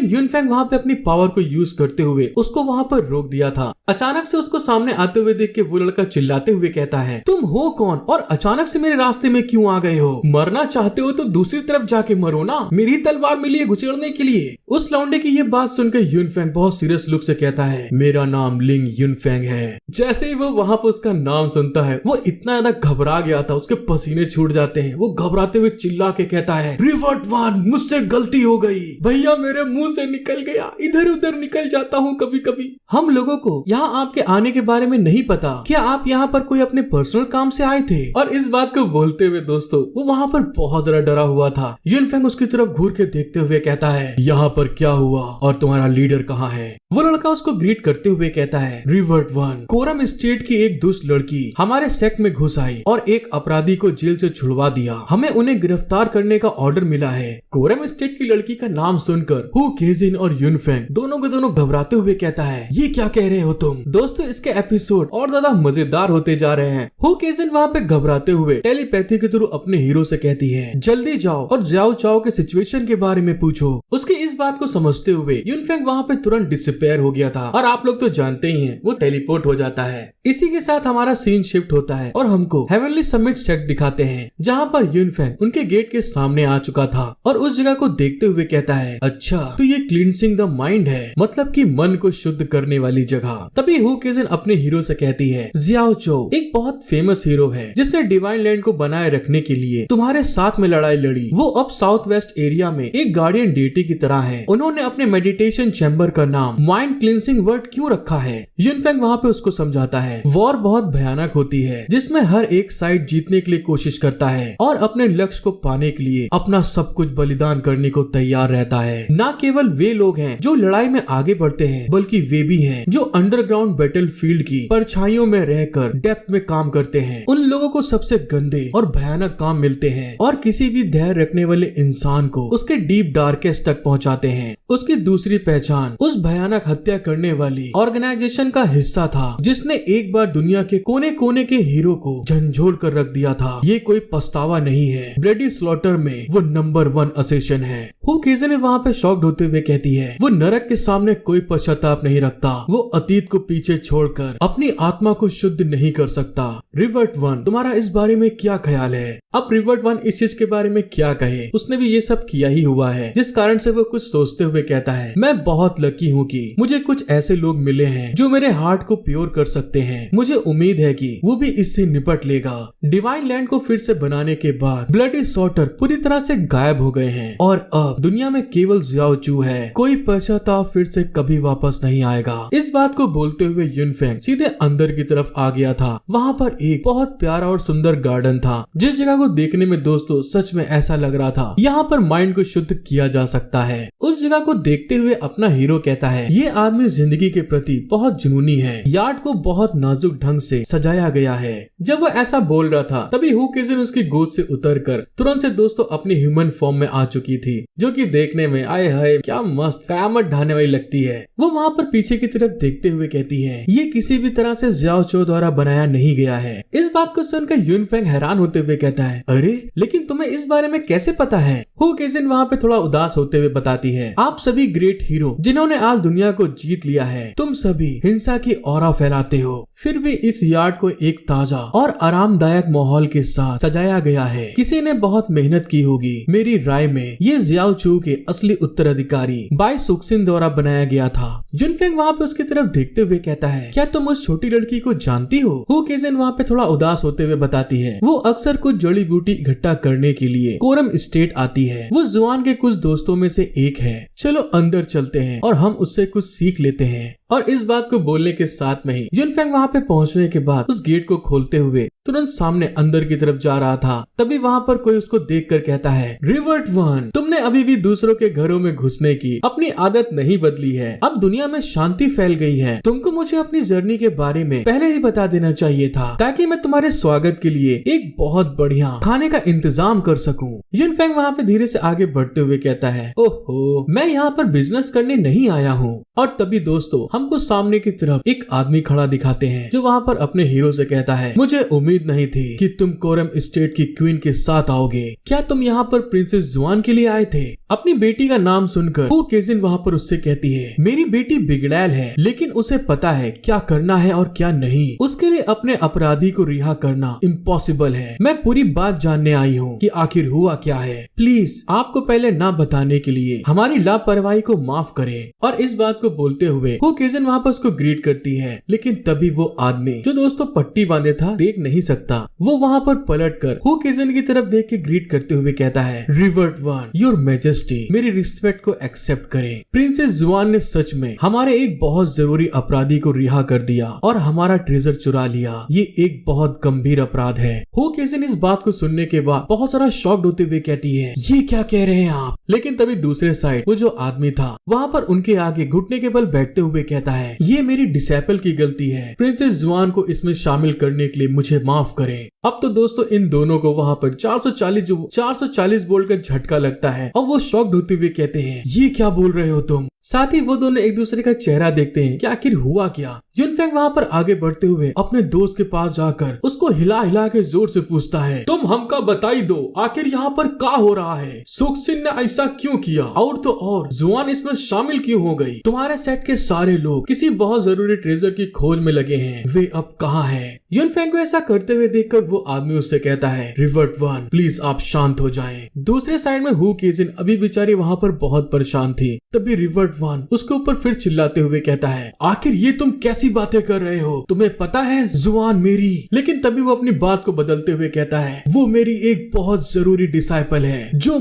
यूनफेंग वहाँ पे अपनी पावर को यूज करते हुए उसको वहाँ पर रोक दिया था। अचानक से उसको सामने आते हुए देख के वो लड़का चिल्लाते हुए कहता है, तुम हो कौन और अचानक से मेरे रास्ते में क्यों आ गए हो? मरना चाहते हो तो दूसरी तरफ जाके मरो ना, मेरी तलवार मिली है घुसेड़ने के लिए। उस लौंडे की ये बात सुनकर यूनफेंग बहुत सीरियस लुक से कहता है, मेरा नाम लिंग यूनफेंग है। जैसे ही वो वहाँ पर उसका नाम सुनता है वो इतना ज्यादा घबरा गया था, उसके पसीने छूट जाते हैं। वो घबराते हुए चिल्ला के कहता है, रिवर्ट वन, मुझसे गलती हो गई भैया, मेरे मुंह से निकल गया, इधर उधर निकल जाता हूँ कभी कभी। हम लोगों को यहाँ आपके आने के बारे में नहीं पता, क्या आप यहाँ पर कोई अपने पर्सनल काम से आए थे? और इस बात को बोलते हुए दोस्तों वो वहाँ पर बहुत ज्यादा डरा हुआ था। यूनफेंग उसकी तरफ घूर के देखते हुए कहता है, यहाँ पर क्या हुआ और तुम्हारा लीडर कहाँ है? वो लड़का उसको ग्रीट करते हुए कहता है, रिवर्ट वन, कोरम स्टेट की एक दुष्ट लड़की हमारे सेक्ट में घुस आई और एक अपराधी को जेल से छुड़वा दिया। हमें उन्हें गिरफ्तार करने का ऑर्डर मिला है। कोरम स्टेट की लड़की का नाम सुनकर हु केजिन और यूनफेंग दोनों के दोनों घबराते हुए कहता है, ये क्या कह रहे हो तुम? दोस्तों इसके एपिसोड और ज्यादा मजेदार होते जा रहे हैं। हु केजिन वहाँ पे घबराते हुए टेलीपैथी के थ्रू अपने हीरो से कहती है, जल्दी जाओ और जाओ चाओ के सिचुएशन के बारे में पूछो। उसकी इस बात को समझते हुए यूनफेंग वहाँ पे तुरंत डिसअपीयर हो गया था और आप लोग तो जानते ही हैं वो टेलीपोर्ट हो जाता है। इसी के साथ हमारा सीन शिफ्ट होता है और हमको हेवनली समिट सेट दिखाते हैं, जहाँ पर यूनफेंग उनके गेट के सामने आ चुका था और उस जगह को देखते हुए कहता है, अच्छा तो ये क्लींसिंग द माइंड है, मतलब कि मन को शुद्ध करने वाली जगह। तभी हु केजिन अपने हीरो से कहती है, जियाओ चो एक बहुत फेमस हीरो है जिसने डिवाइन लैंड को बनाए रखने के लिए तुम्हारे साथ में लड़ाई लड़ी। वो अब साउथ वेस्ट एरिया में एक गार्डियन डेटी की तरह है। उन्होंने अपने मेडिटेशन चैम्बर का नाम माइंड क्लींसिंग वर्ड क्यों रखा है? यूनफेंग वहाँ पे उसको समझाता है, वॉर बहुत भयानक होती है जिसमें हर एक साइड जीतने के लिए कोशिश करता है और अपने लक्ष्य को पाने के लिए अपना सब कुछ बलिदान करने को तैयार रहता है। न केवल वे लोग हैं जो लड़ाई में आगे बढ़ते हैं, बल्कि वे भी हैं जो अंडरग्राउंड बैटलफील्ड की परछाइयों में रहकर डेप्थ में काम करते हैं। उन लोगों को सबसे गंदे और भयानक काम मिलते हैं और किसी भी धैर्य रखने वाले इंसान को उसके डीप डार्केस्ट तक पहुंचाते हैं। उसकी दूसरी पहचान उस भयानक हत्या करने वाली ऑर्गेनाइजेशन का हिस्सा था जिसने एक बार दुनिया के कोने कोने के हीरो को झंझोड़ कर रख दिया था। ये कोई पछतावा नहीं है, ब्लडी स्लॉटर में वो नंबर 1 असेसन है। हु केजिन वहाँ पे शॉक्ड होते हुए कहती है, वो नरक के सामने कोई पश्चाताप नहीं रखता, वो अतीत को पीछे छोड़कर अपनी आत्मा को शुद्ध नहीं कर सकता। रिवर्ट वन, तुम्हारा इस बारे में क्या ख्याल है? अब रिवर्ट वन इस चीज के बारे में क्या कहे, उसने भी ये सब किया ही हुआ है, जिस कारण से वो कुछ सोचते हुए कहता है, मैं बहुत लकी हूँ कि मुझे कुछ ऐसे लोग मिले हैं जो मेरे हार्ट को प्योर कर सकते हैं। मुझे उम्मीद है कि वो भी इससे निपट लेगा। डिवाइन लैंड को फिर से बनाने के बाद ब्लडी सॉर्टर पूरी तरह से गायब हो गए हैं और अब दुनिया में केवल जियाओ चू है। कोई पश्चाताप फिर से कभी वापस नहीं आएगा। इस बात को बोलते हुए यूनफेंग सीधे अंदर की तरफ आ गया था। वहाँ पर एक बहुत प्यारा और सुंदर गार्डन था जिस जगह को को देखने में दोस्तों सच में ऐसा लग रहा था यहाँ पर माइंड को शुद्ध किया जा सकता है। उस जगह को देखते हुए अपना हीरो कहता है ये आदमी जिंदगी के प्रति बहुत जुनूनी है। यार्ड को बहुत नाजुक ढंग से सजाया गया है। जब वो ऐसा बोल रहा था तभी हु केजिन उसकी गोद से उतरकर तुरंत से दोस्तों अपनी ह्यूमन फॉर्म में आ चुकी थी, जो कि देखने में आए हाय क्या मस्त कयामत ढाने वाली लगती है। वो वहाँ पर पीछे की तरफ देखते हुए कहती है ये किसी भी तरह से ज़्याओ चो द्वारा बनाया नहीं गया है। इस बात को सुनकर यूनफेंग हैरान होते हुए कहता है अरे लेकिन तुम्हें इस बारे में कैसे पता है। हु केजिन वहाँ पे थोड़ा उदास होते हुए बताती है आप सभी ग्रेट हीरो जिन्होंने आज दुनिया को जीत लिया है, तुम सभी हिंसा की ऑरा फैलाते हो, फिर भी इस यार्ड को एक ताजा और आरामदायक माहौल के साथ सजाया गया है। किसी ने बहुत मेहनत की होगी। मेरी राय में ये ज़ियाओ चू के असली उत्तराधिकारी बाई सुक्सिन द्वारा बनाया गया था। यूनफेंग वहाँ पे उसकी तरफ देखते हुए कहता है क्या तुम उस छोटी लड़की को जानती हो। हु केजिन वहाँ पे थोड़ा उदास होते हुए बताती है वो अक्सर कुछ जड़ी बूटी इकट्ठा करने के लिए कोरम स्टेट आती है। वो जुआन के कुछ दोस्तों में से एक है। चलो अंदर चलते हैं और हम उससे कुछ सीख लेते हैं। और इस बात को बोलने के साथ में ही यूनफेंग वहाँ पे पहुँचने के बाद उस गेट को खोलते हुए तुरंत सामने अंदर की तरफ जा रहा था। तभी वहाँ पर कोई उसको देखकर कहता है रिवर्ट वन, तुमने अभी भी दूसरों के घरों में घुसने की अपनी आदत नहीं बदली है। अब दुनिया में शांति फैल गई है। तुमको मुझे अपनी जर्नी के बारे में पहले ही बता देना चाहिए था ताकि मैं तुम्हारे स्वागत के लिए एक बहुत बढ़िया खाने का इंतजाम कर सकूं। यूनफेंग वहाँ पे धीरे से आगे बढ़ते हुए कहता है ओहो मैं यहाँ पर बिजनेस करने नहीं आया हूँ। और तभी दोस्तों हमको सामने की तरफ एक आदमी खड़ा दिखाते हैं जो वहाँ पर अपने हीरो से कहता है मुझे उम्मीद नहीं थी कि तुम कोरम स्टेट की क्वीन के साथ आओगे। क्या तुम यहाँ पर प्रिंसेस जुआन के लिए आए थे। अपनी बेटी का नाम सुनकर हु केजिन वहाँ पर उससे कहती है मेरी बेटी बिगड़ैल है लेकिन उसे पता है क्या करना है और क्या नहीं। उसके लिए अपने अपराधी को रिहा करना इम्पॉसिबल है। मैं पूरी बात जानने आई हूँ कि आखिर हुआ क्या है। प्लीज आपको पहले ना बताने के लिए हमारी लापरवाही को माफ करें। और इस बात को बोलते हुए हु केजिन वहाँ पर उसको ग्रीट करती है लेकिन तभी वो आदमी जो दोस्तों पट्टी बांधे था देख नहीं सकता। वो वहाँ पर पलटकर हु केजिन की तरफ देख के ग्रीट करते हुए कहता है रिवर्ट वन योर मैजेस्टी, मेरी रिस्पेक्ट को एक्सेप्ट करें। प्रिंसेस जुआन ने सच में हमारे एक बहुत जरूरी अपराधी को रिहा कर दिया और हमारा ट्रेजर चुरा लिया। ये एक बहुत गंभीर अपराध है। हु केजिन इस बात को सुनने के बाद बहुत सारा शॉक्ड होते हुए कहती है ये क्या कह रहे हैं आप। लेकिन तभी दूसरे साइड वो जो आदमी था वहाँ पर उनके आगे घुटने के बल बैठते हुए कहता है ये मेरी डिसेपल की गलती है। प्रिंसेस जुआन को इसमें शामिल करने के लिए मुझे माफ करें। अब तो दोस्तों इन दोनों को वहाँ पर 440 वोल्ट का झटका लगता है और वो शॉक्ड होते हुए कहते हैं ये क्या बोल रहे हो तुम। साथ ही वो दोनों एक दूसरे का चेहरा देखते हैं कि आखिर हुआ क्या। यूनफेंग वहाँ पर आगे बढ़ते हुए अपने दोस्त के पास जाकर उसको हिला हिला के जोर से पूछता है तुम हमका बताई दो आखिर यहाँ पर क्या हो रहा है। सुक्सिन ने ऐसा क्यों किया और तो और जुआन इसमें शामिल क्यों हो गई। तुम्हारे सेट के सारे लोग किसी बहुत जरूरी ट्रेजर की खोज में लगे हैं, वे अब कहाँ हैं। यूनफेंग को ऐसा करते हुए देखकर वो आदमी उससे कहता है रिवर्ट वन प्लीज आप शांत हो जाएं। दूसरे साइड में हु केजिन अभी बेचारी वहाँ पर बहुत परेशान थी। तभी रिवर्ट वन उसके ऊपर फिर चिल्लाते हुए कहता है आखिर ये तुम कैसी बातें कर रहे हो, तुम्हें पता है जुआन मेरी। लेकिन तभी वो अपनी बात को बदलते हुए कहता है वो मेरी एक बहुत जरूरी डिसाइपल है जो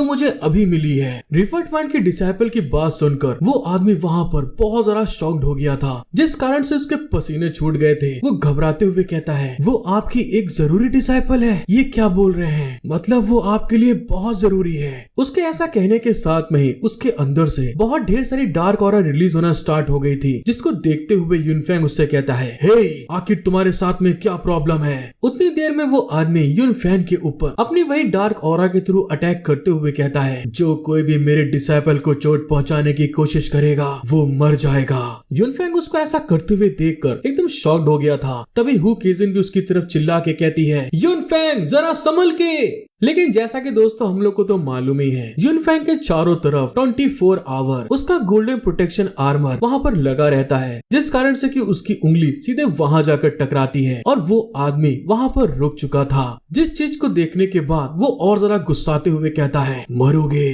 मुझे अभी मिली है। रिवर्ट वन की डिसाइपल की बात सुनकर वो आदमी वहाँ पर बहुत ज्यादा शॉक्ड हो गया था जिस कारण से उसके पसीने छूट गए थे। वो घबराते हुए कहता है वो आपकी एक जरूरी डिसाइपल है। ये क्या बोल रहे हैं, मतलब वो आपके लिए बहुत जरूरी है। उसके ऐसा कहने के साथ में ही उसके अंदर से बहुत ढेर सारी डार्क ऑरा रिलीज होना स्टार्ट हो गई थी जिसको देखते हुए यूनफेंग उससे कहता है हे आखिर तुम्हारे साथ में क्या प्रॉब्लम है। उतनी देर में वो आदमी यूनफेंग के ऊपर अपनी वही डार्क ऑरा के थ्रू अटैक करते हुए कहता है जो कोई भी मेरे डिसाइपल को चोट पहुंचाने की कोशिश करेगा वो मर जाएगा। यूनफेंग उसको ऐसा करते हुए देखकर एकदम शॉक्ड हो गया था। तभी हु केजिन भी उसकी तरफ चिल्ला के कहती है यूनफेंग जरा संभल के। लेकिन जैसा कि दोस्तों हम लोग को तो मालूम ही है यूनफेंग के चारों तरफ 24 आवर उसका गोल्डन प्रोटेक्शन आर्मर वहाँ पर लगा रहता है जिस कारण से कि उसकी उंगली सीधे वहाँ जाकर टकराती है और वो आदमी वहाँ पर रुक चुका था। जिस चीज को देखने के बाद वो और जरा गुस्साते हुए कहता है मरोगे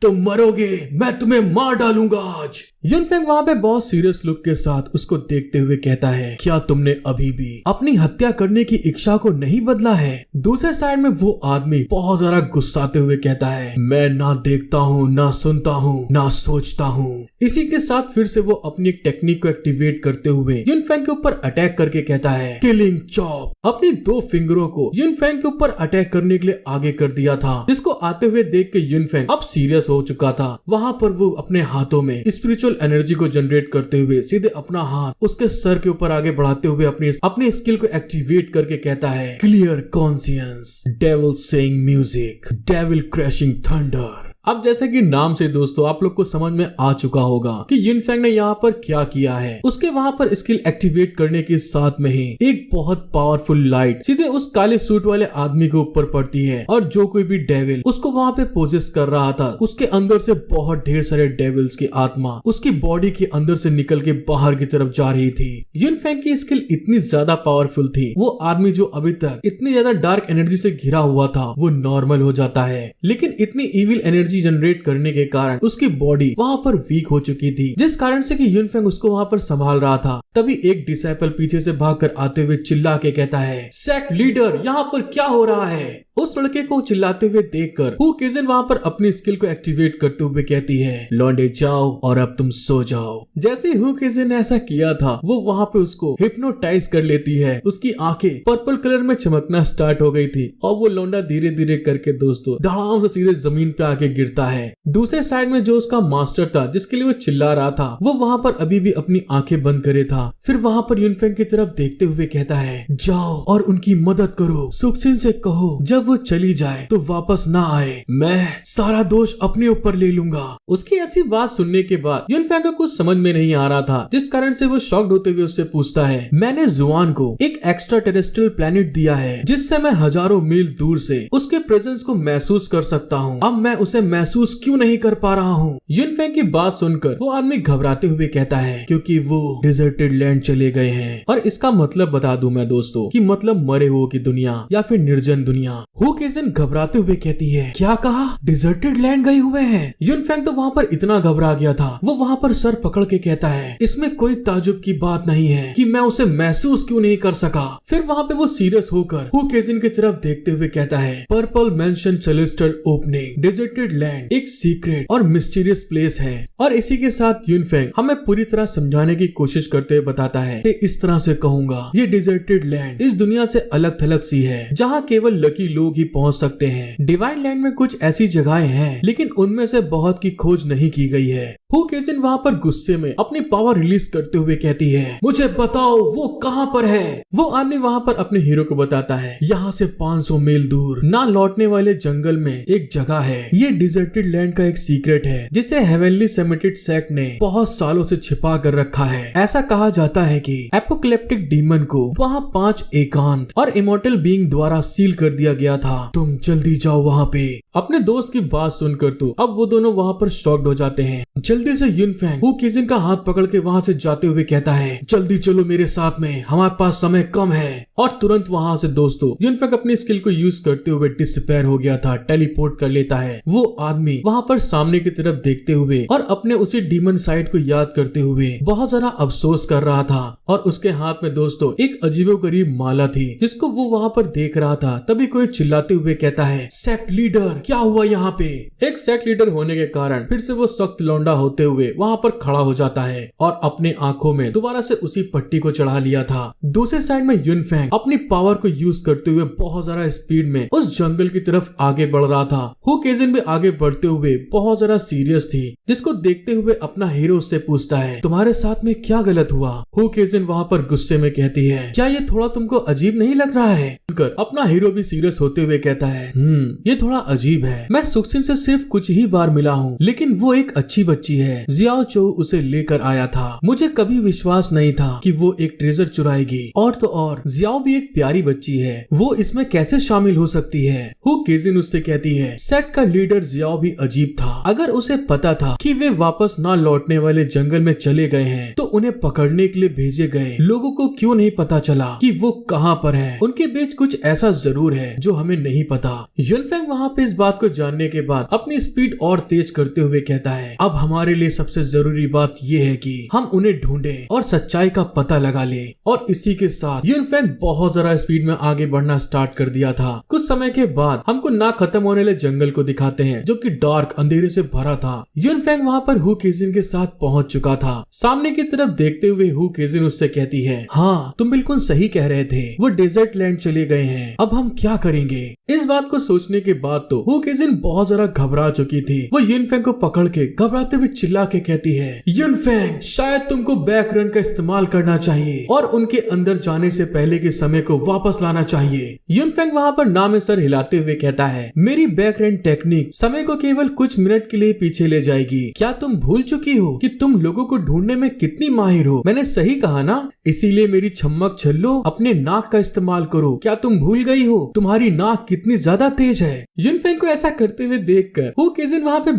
तुम मरोगे, मैं तुम्हें मार डालूंगा आज। यूनफेंग वहाँ पे बहुत सीरियस लुक के साथ उसको देखते हुए कहता है क्या तुमने अभी भी अपनी हत्या करने की इच्छा को नहीं बदला है। दूसरे साइड में वो आदमी बहुत ज्यादा गुस्साते हुए कहता है, मैं ना देखता हूँ, ना सुनता हूँ, ना सोचता हूँ। इसी के साथ फिर से वो अपनी एक टेक्निक को एक्टिवेट करते हुए युनफेंग के ऊपर अटैक करके कहता है, किलिंग चॉप। अपनी 2 फिंगरों को युनफेंग के ऊपर अटैक करने के लिए आगे कर दिया था, जिसको आते हुए देख के युनफेंग अब सीरियस हो चुका था। वहाँ पर वो अपने हाथों में स्पिरिचुअल एनर्जी को जनरेट करते हुए सीधे अपना हाथ उसके सर के ऊपर आगे बढ़ाते हुए अपनी स्किल को एक्टिवेट करके कहता है, clear conscience, devil saying music, devil crashing thunder. अब जैसा कि नाम से दोस्तों आप लोग को समझ में आ चुका होगा कि युनफेंग ने यहाँ पर क्या किया है। उसके वहाँ पर स्किल एक्टिवेट करने के साथ में ही एक बहुत पावरफुल लाइट सीधे उस काले सूट वाले आदमी के ऊपर पड़ती है, और जो कोई भी डेविल उसको वहाँ पे पोजेस कर रहा था, उसके अंदर से बहुत ढेर सारे डेविल्स की आत्मा उसकी बॉडी के अंदर से निकल के बाहर की तरफ जा रही थी। युनफेंग की स्किल इतनी ज्यादा पावरफुल थी, वो आदमी जो अभी तक इतनी ज्यादा डार्क एनर्जी से घिरा हुआ था वो नॉर्मल हो जाता है, लेकिन इतनी इविल एनर्जी जनरेट करने के कारण उसकी बॉडी वहाँ पर वीक हो चुकी थी, जिस कारण से कि युनफेंग उसको वहाँ पर संभाल रहा था। तभी एक डिसाइपल पीछे से भागकर आते हुए चिल्ला के कहता है, सेक्ट लीडर यहाँ पर क्या हो रहा है। उस लड़के को चिल्लाते हुए देखकर हु केजिन वहाँ पर अपनी स्किल को एक्टिवेट करते हुए कहती है, लौंडे जाओ और अब तुम सो जाओ। जैसे हु केजिन ने ऐसा किया था, वो वहाँ पे उसको हिप्नोटाइज कर लेती है। उसकी आंखें पर्पल कलर में चमकना स्टार्ट हो गई थी और वो लौंडा धीरे धीरे करके दोस्तों धड़ाम से सीधे जमीन पे आके गिरता है। दूसरे साइड में जो उसका मास्टर था जिसके लिए वो चिल्ला रहा था, वो वहाँ पर अभी भी अपनी आंखें बंद करे था। फिर वहाँ पर युनफेंग की तरफ देखते हुए कहता है, जाओ और उनकी मदद करो, सुक्सिन से कहो जब वो चली जाए तो वापस ना आए, मैं सारा दोष अपने ऊपर ले लूंगा। उसकी ऐसी बात सुनने के बाद युनफेंग को कुछ समझ में नहीं आ रहा था, जिस कारण से वो शॉक्ड होते हुए उससे पूछता है, मैंने जुआन को एक एक्स्ट्रा टेरेस्ट्रियल प्लेनेट दिया है जिससे मैं हजारों मील दूर से उसके प्रेजेंस को महसूस कर सकता हूँ। अब मैं उसे महसूस क्यों नहीं कर पा रहा हूँ। युनफेंग की बात सुनकर वो आदमी घबराते हुए कहता है, क्योंकि वो डिजर्टेड लैंड चले गए हैं। और इसका मतलब बता दूं मैं दोस्तों कि मतलब मरे हुए की दुनिया या फिर निर्जन दुनिया। हु केजिन घबराते हुए कहती है, क्या कहा, डिजर्टेड लैंड गए हुए हैं। युनफेंग तो वहाँ पर इतना घबरा गया था, वो वहाँ पर सर पकड़ के कहता है, इसमें कोई ताजुब की बात नहीं है कि मैं उसे महसूस क्यों नहीं कर सका। फिर वहाँ पे वो सीरियस होकर हु केजिन की तरफ देखते हुए कहता है, purple mention celestial opening, deserted land एक सीक्रेट और मिस्टीरियस प्लेस है। और इसी के साथ युनफेंग हमें पूरी तरह समझाने की कोशिश करते हुए बताता है, इस तरह से कहूंगा, ये डिजर्टेड लैंड इस दुनिया से अलग थलग सी है जहाँ केवल लकी लोग ही पहुँच सकते हैं। डिवाइन लैंड में कुछ ऐसी जगहें हैं, लेकिन उनमें से बहुत की खोज नहीं की गई है। हु केजिन वहाँ पर गुस्से में अपनी पावर रिलीज करते हुए कहती है, मुझे बताओ वो कहाँ पर है। वो आदमी वहाँ पर अपने हीरो को बताता है, यहाँ से 500 मील दूर ना लौटने वाले जंगल में एक जगह है। ये डिजर्टेड लैंड का एक सीक्रेट है जिसे हेवनली सेमेटेड सेक्ट ने बहुत सालों से छिपा कर रखा है। ऐसा कहा जाता है कि एपोकलिप्टिक डीमन को वहाँ 5 एकांत और इमोर्टल बीइंग द्वारा सील कर दिया गया था। तुम जल्दी जाओ वहाँ पे। अपने दोस्त की बात सुनकर तो अब वो दोनों वहाँ पर शॉक्ड हो जाते हैं। जल्दी से युनफेंग हु केजिन का हाथ पकड़ के वहाँ से जाते हुए कहता है, जल्दी चलो मेरे साथ में, हमारे पास समय कम है। और तुरंत वहाँ से दोस्तों युनफेंग अपनी स्किल को यूज करते हुए डिसअपीयर हो गया था, टेलीपोर्ट कर लेता है। वो आदमी वहाँ पर सामने की तरफ देखते हुए और अपने उसी डीमन साइड को याद करते हुए बहुत ज्यादा अफसोस कर रहा था। और उसके हाथ में दोस्तों एक अजीबोगरीब माला थी जिसको वो वहाँ पर देख रहा था। तभी कोई चिल्लाते हुए कहता है, सेक्ट लीडर क्या हुआ यहाँ पे। एक सेक्ट लीडर होने के कारण फिर से वो सख्त लौंडा होते हुए वहाँ पर खड़ा हो जाता है और अपने आंखों में दोबारा से उसी पट्टी को चढ़ा लिया था। दूसरे साइड में युनफेंग अपनी पावर को यूज करते हुए बहुत ज्यादा स्पीड में उस जंगल की तरफ आगे बढ़ रहा था। हु केजिन भी आगे बढ़ते हुए बहुत ज्यादा सीरियस थी, जिसको देखते हुए अपना हीरो उससे पूछता है, तुम्हारे साथ में क्या गलत हुआ। हु केजिन वहाँ पर गुस्से में कहती है, क्या ये थोड़ा तुमको अजीब नहीं लग रहा है। अपना हीरो भी सीरियस होते हुए कहता है, ये थोड़ा अजीब है। मैं सुक्सिन से सिर्फ कुछ ही बार मिला हूँ, लेकिन वो एक अच्छी बच्ची है। जियाओ चो उसे लेकर आया था। मुझे कभी विश्वास नहीं था कि वो एक ट्रेजर चुराएगी। और तो और जियाओ भी एक प्यारी बच्ची है, वो इसमें कैसे शामिल हो सकती है। हु केजिन उससे कहती है, सेट का लीडर जियाओ भी अजीब था। अगर उसे पता था कि वे वापस ना लौटने वाले जंगल में चले गए हैं, तो उन्हें पकड़ने के लिए भेजे गए लोगों को क्यों नहीं पता चला कि वो कहाँ पर है। उनके बीच कुछ ऐसा जरूर है जो हमें नहीं पता। युनफेंग वहाँ पे इस बात को जानने के बाद अपनी स्पीड और तेज करते हुए कहता है, अब हमारे हमारे लिए सबसे जरूरी बात ये है कि हम उन्हें ढूंढें और सच्चाई का पता लगा लें। और इसी के साथ यूनफेंग बहुत जरा स्पीड में आगे बढ़ना स्टार्ट कर दिया था। कुछ समय के बाद हमको ना खत्म होने वाले जंगल को दिखाते हैं जो कि डार्क अंधेरे से भरा था। यूनफेंग वहाँ पर हु केजिन के साथ पहुँच चुका था। सामने की तरफ देखते हुए हु केजिन उससे कहती है, हाँ तुम बिल्कुल सही कह रहे थे, वो डेजर्ट लैंड चले गए हैं, अब हम क्या करेंगे। इस बात को सोचने के बाद तो हु केजिन बहुत जरा घबरा चुकी थी। वो यूनफेंग को पकड़ के घबराते हुए चिल्ला के कहती है, यूनफेंग शायद तुमको बैक रन का इस्तेमाल करना चाहिए और उनके अंदर जाने से पहले के समय को वापस लाना चाहिए। यूनफेंग वहाँ पर ना में सर हिलाते हुए कहता है, मेरी बैक रन टेक्निक समय को केवल कुछ मिनट के लिए पीछे ले जाएगी। क्या तुम भूल चुकी हो कि तुम लोगों को ढूंढने में कितनी माहिर हो? मैंने सही कहा ना? इसीलिए मेरी छम्मक छल्लो अपने नाक का इस्तेमाल करो। क्या तुम भूल गई हो तुम्हारी नाक कितनी ज्यादा तेज है? यूनफेंग को ऐसा करते हुए देखकर हु केजिन वहाँ पे